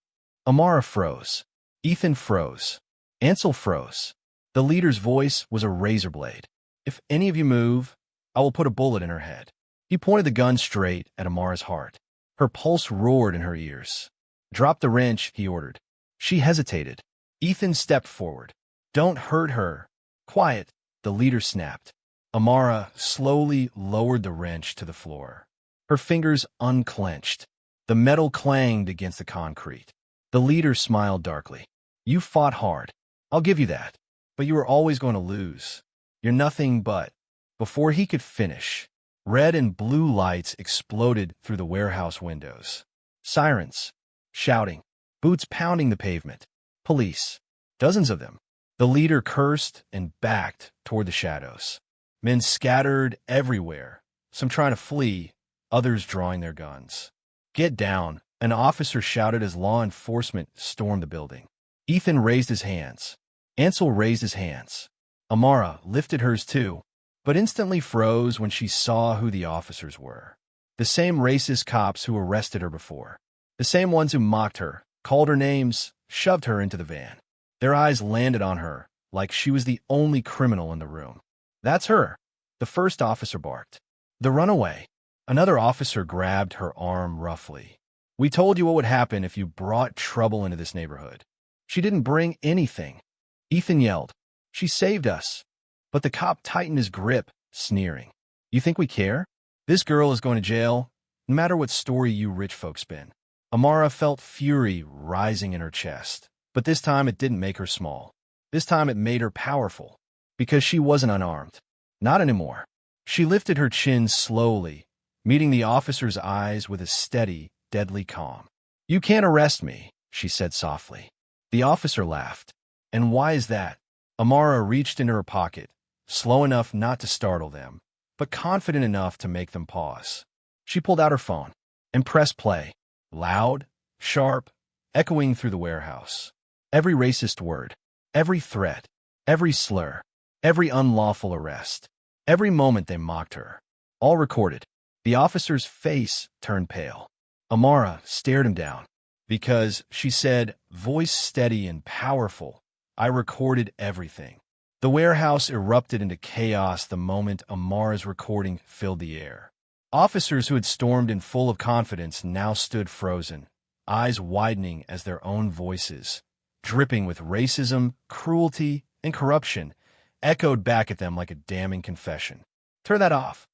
Amara froze. Ethan froze. Ansel froze. The leader's voice was a razor blade. If any of you move, I will put a bullet in her head. He pointed the gun straight at Amara's heart. Her pulse roared in her ears. Drop the wrench, he ordered. She hesitated. Ethan stepped forward. Don't hurt her. Quiet, the leader snapped. Amara slowly lowered the wrench to the floor. Her fingers unclenched. The metal clanged against the concrete. The leader smiled darkly. You fought hard. I'll give you that. But you were always going to lose. You're nothing but. Before he could finish, red and blue lights exploded through the warehouse windows. Sirens. Shouting. Boots pounding the pavement. Police. Dozens of them. The leader cursed and backed toward the shadows. Men scattered everywhere, some trying to flee, others drawing their guns. Get down, an officer shouted as law enforcement stormed the building. Ethan raised his hands. Ansel raised his hands. Amara lifted hers too, but instantly froze when she saw who the officers were. The same racist cops who arrested her before. The same ones who mocked her, called her names, shoved her into the van. Their eyes landed on her, like she was the only criminal in the room. That's her, the first officer barked. The runaway. Another officer grabbed her arm roughly. We told you what would happen if you brought trouble into this neighborhood. She didn't bring anything. Ethan yelled. She saved us. But the cop tightened his grip, sneering. You think we care? This girl is going to jail, no matter what story you rich folks spin. Amara felt fury rising in her chest, but this time it didn't make her small. This time it made her powerful, because she wasn't unarmed. Not anymore. She lifted her chin slowly, meeting the officer's eyes with a steady, deadly calm. You can't arrest me, she said softly. The officer laughed. And why is that? Amara reached into her pocket, slow enough not to startle them, but confident enough to make them pause. She pulled out her phone and pressed play, loud, sharp, echoing through the warehouse. Every racist word, every threat, every slur, every unlawful arrest, every moment they mocked her, all recorded. The officer's face turned pale. Amara stared him down. Because, she said, voice steady and powerful, I recorded everything. The warehouse erupted into chaos the moment Amara's recording filled the air. Officers who had stormed in full of confidence now stood frozen, eyes widening as their own voices, dripping with racism, cruelty, and corruption, echoed back at them like a damning confession. Turn that off.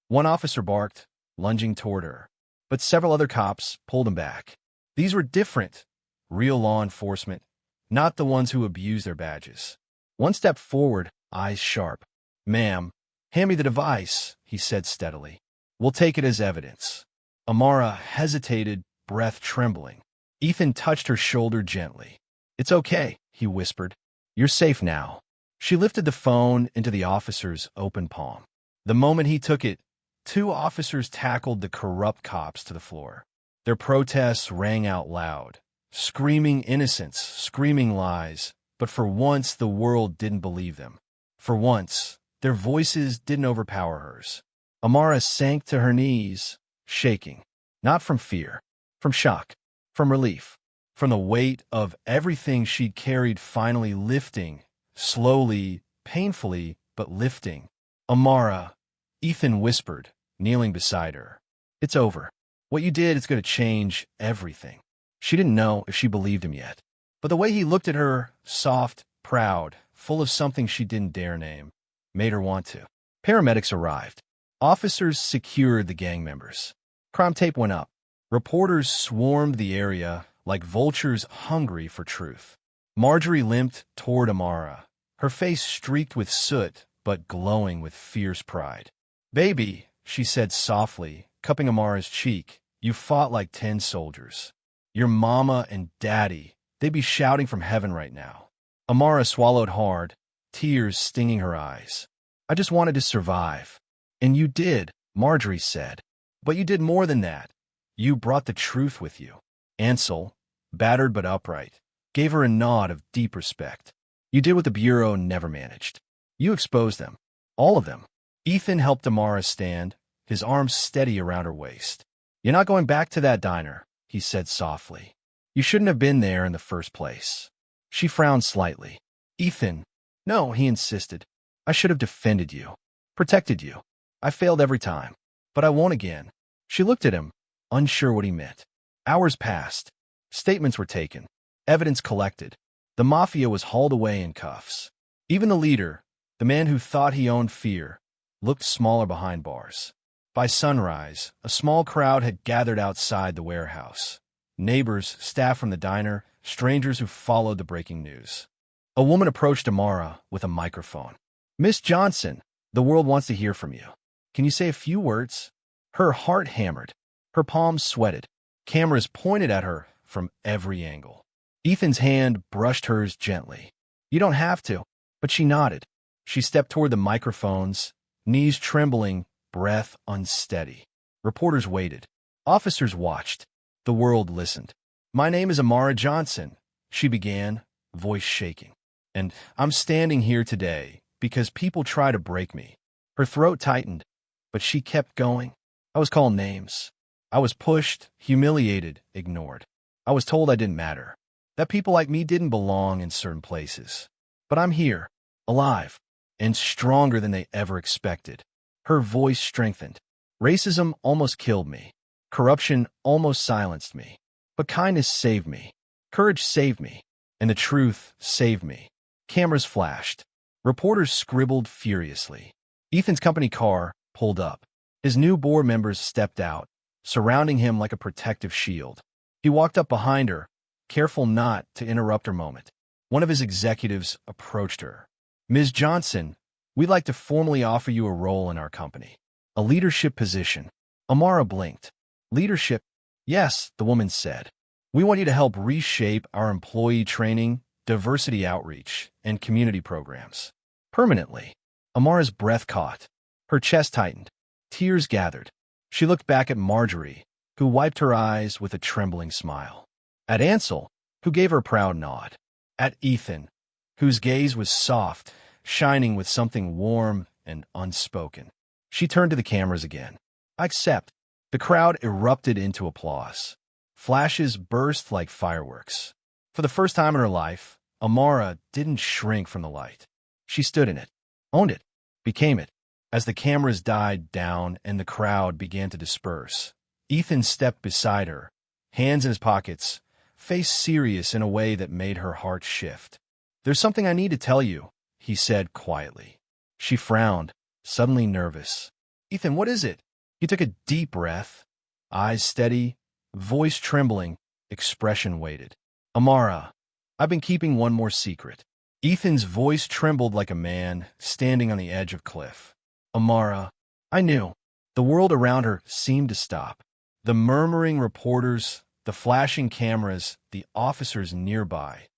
One officer barked, lunging toward her, but several other cops pulled him back. These were different, real law enforcement, not the ones who abused their badges. One stepped forward, eyes sharp. Ma'am, hand me the device, he said steadily. We'll take it as evidence. Amara hesitated, breath trembling. Ethan touched her shoulder gently. It's okay, he whispered. You're safe now. She lifted the phone into the officer's open palm. The moment he took it, 2 officers tackled the corrupt cops to the floor. Their protests rang out loud, screaming innocence, screaming lies, but for once the world didn't believe them. For once, their voices didn't overpower hers. Amara sank to her knees, shaking, not from fear, from shock, from relief, from the weight of everything she'd carried finally lifting, slowly, painfully, but lifting. Amara, Ethan whispered, kneeling beside her. It's over. What you did is going to change everything. She didn't know if she believed him yet. But the way he looked at her, soft, proud, full of something she didn't dare name, made her want to. Paramedics arrived. Officers secured the gang members. Crime tape went up. Reporters swarmed the area like vultures hungry for truth. Marjorie limped toward Amara, her face streaked with soot but glowing with fierce pride. Baby, she said softly, cupping Amara's cheek, you fought like 10 soldiers. Your mama and daddy, they'd be shouting from heaven right now. Amara swallowed hard, tears stinging her eyes. I just wanted to survive. And you did, Marjorie said. But you did more than that. You brought the truth with you. Ansel, battered but upright, gave her a nod of deep respect. You did what the Bureau never managed. You exposed them. All of them. Ethan helped Amara stand, his arms steady around her waist. You're not going back to that diner, he said softly. You shouldn't have been there in the first place. She frowned slightly. Ethan, no, he insisted. I should have defended you, protected you. I failed every time, but I won't again. She looked at him, unsure what he meant. Hours passed. Statements were taken. Evidence collected. The Mafia was hauled away in cuffs. Even the leader, the man who thought he owned fear, looked smaller behind bars. By sunrise, a small crowd had gathered outside the warehouse. Neighbors, staff from the diner, strangers who followed the breaking news. A woman approached Amara with a microphone. Miss Johnson, the world wants to hear from you. Can you say a few words? Her heart hammered. Her palms sweated. Cameras pointed at her from every angle. Ethan's hand brushed hers gently. You don't have to. But she nodded. She stepped toward the microphones, knees trembling, breath unsteady. Reporters waited. Officers watched. The world listened. My name is Amara Johnson, she began, voice shaking. And I'm standing here today because people try to break me. Her throat tightened, but she kept going. I was called names. I was pushed, humiliated, ignored. I was told I didn't matter, that people like me didn't belong in certain places. But I'm here, alive, and stronger than they ever expected. Her voice strengthened. Racism almost killed me. Corruption almost silenced me. But kindness saved me. Courage saved me. And the truth saved me. Cameras flashed. Reporters scribbled furiously. Ethan's company car pulled up. His new board members stepped out, surrounding him like a protective shield. He walked up behind her, careful not to interrupt her moment. One of his executives approached her. "Ms. Johnson, we'd like to formally offer you a role in our company. A leadership position." Amara blinked. "Leadership?" "Yes," the woman said. "We want you to help reshape our employee training, diversity outreach, and community programs. Permanently." Amara's breath caught. Her chest tightened. Tears gathered. She looked back at Marjorie, who wiped her eyes with a trembling smile. At Ansel, who gave her a proud nod. At Ethan, whose gaze was soft, shining with something warm and unspoken. She turned to the cameras again. "I accept." The crowd erupted into applause. Flashes burst like fireworks. For the first time in her life, Amara didn't shrink from the light. She stood in it, owned it, became it. As the cameras died down and the crowd began to disperse, Ethan stepped beside her, hands in his pockets, face serious in a way that made her heart shift. "There's something I need to tell you," he said quietly. She frowned, suddenly nervous. "Ethan, what is it?" He took a deep breath, eyes steady, voice trembling, expression weighted. "Amara, I've been keeping one more secret." Ethan's voice trembled like a man standing on the edge of a cliff. "Amara, I knew." The world around her seemed to stop. The murmuring reporters, the flashing cameras, the officers nearby.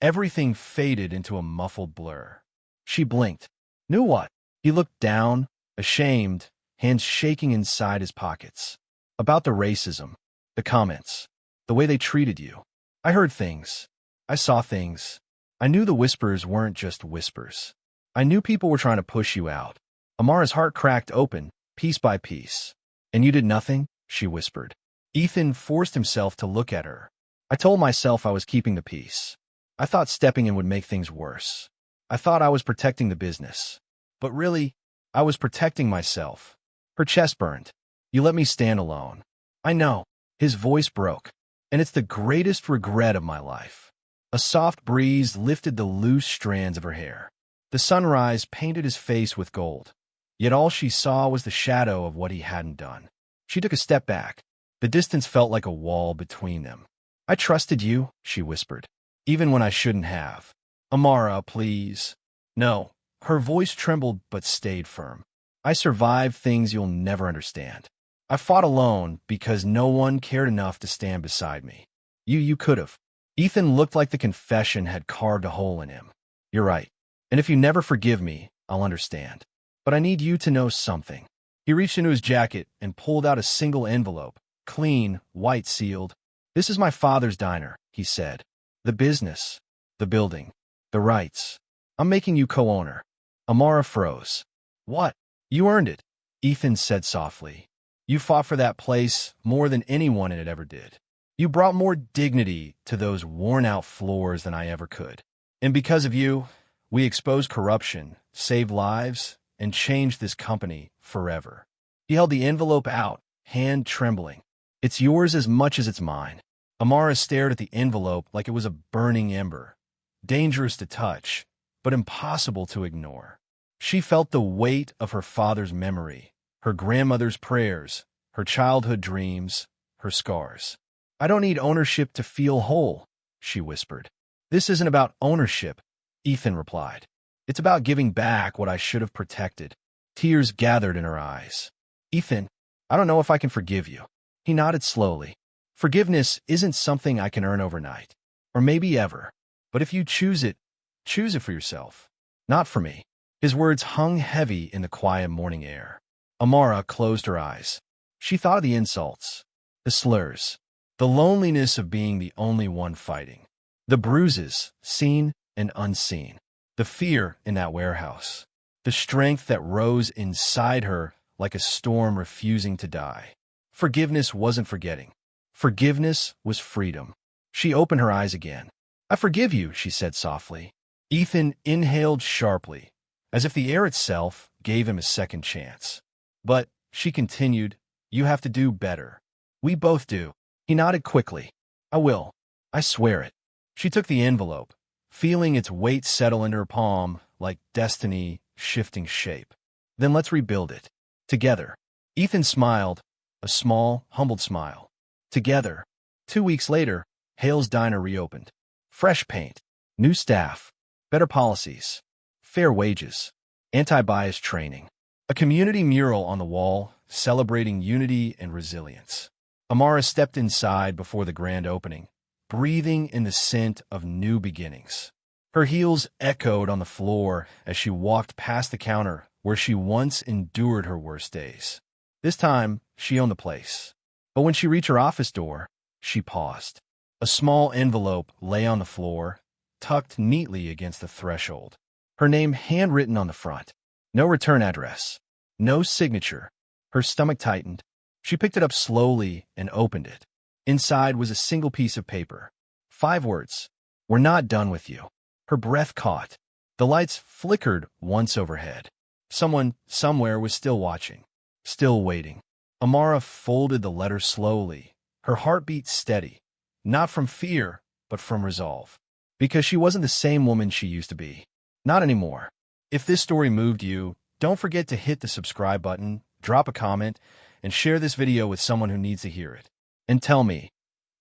Everything faded into a muffled blur. She blinked. "Knew what?" He looked down, ashamed, hands shaking inside his pockets. "About the racism, the comments, the way they treated you. I heard things. I saw things. I knew the whispers weren't just whispers. I knew people were trying to push you out." Amara's heart cracked open, piece by piece. "And you did nothing?" she whispered. Ethan forced himself to look at her. "I told myself I was keeping the peace. I thought stepping in would make things worse. I thought I was protecting the business. But really, I was protecting myself." Her chest burned. "You let me stand alone." "I know." His voice broke. "And it's the greatest regret of my life." A soft breeze lifted the loose strands of her hair. The sunrise painted his face with gold. Yet all she saw was the shadow of what he hadn't done. She took a step back. The distance felt like a wall between them. "I trusted you," she whispered, "even when I shouldn't have." "Amara, please." "No." Her voice trembled but stayed firm. "I survived things you'll never understand. I fought alone because no one cared enough to stand beside me. You could have." Ethan looked like the confession had carved a hole in him. "You're right. And if you never forgive me, I'll understand. But I need you to know something." He reached into his jacket and pulled out a single envelope, clean, white-sealed. "This is my father's diner," he said. "The business, the building, the rights. I'm making you co-owner." Amara froze. "What?" "You earned it," Ethan said softly. "You fought for that place more than anyone in it ever did. You brought more dignity to those worn-out floors than I ever could. And because of you, we exposed corruption, saved lives, and changed this company forever." He held the envelope out, hand trembling. "It's yours as much as it's mine." Amara stared at the envelope like it was a burning ember, dangerous to touch, but impossible to ignore. She felt the weight of her father's memory, her grandmother's prayers, her childhood dreams, her scars. "I don't need ownership to feel whole," she whispered. "This isn't about ownership," Ethan replied. "It's about giving back what I should have protected." Tears gathered in her eyes. "Ethan, I don't know if I can forgive you." He nodded slowly. "Forgiveness isn't something I can earn overnight, or maybe ever. But if you choose it for yourself, not for me." His words hung heavy in the quiet morning air. Amara closed her eyes. She thought of the insults, the slurs, the loneliness of being the only one fighting, the bruises, seen and unseen, the fear in that warehouse, the strength that rose inside her like a storm refusing to die. Forgiveness wasn't forgetting. Forgiveness was freedom. She opened her eyes again. "I forgive you," she said softly. Ethan inhaled sharply, as if the air itself gave him a second chance. "But," she continued, "you have to do better. We both do. He nodded quickly. I will. I swear it. She took the envelope, feeling its weight settle into her palm like destiny shifting shape. Then let's rebuild it. Together. Ethan smiled, a small, humbled smile. Together. 2 weeks later, Hale's diner reopened. Fresh paint, new staff, better policies, fair wages, anti-bias training. A community mural on the wall celebrating unity and resilience. Amara stepped inside before the grand opening, breathing in the scent of new beginnings. Her heels echoed on the floor as she walked past the counter where she once endured her worst days. This time, she owned the place. But when she reached her office door, she paused. A small envelope lay on the floor, tucked neatly against the threshold. Her name handwritten on the front. No return address. No signature. Her stomach tightened. She picked it up slowly and opened it. Inside was a single piece of paper. 5 words. We're not done with you. Her breath caught. The lights flickered once overhead. Someone, somewhere, was still watching. Still waiting. Amara folded the letter slowly, her heartbeat steady. Not from fear, but from resolve. Because she wasn't the same woman she used to be. Not anymore. If this story moved you, don't forget to hit the subscribe button, drop a comment, and share this video with someone who needs to hear it. And tell me,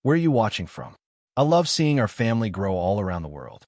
where are you watching from? I love seeing our family grow all around the world.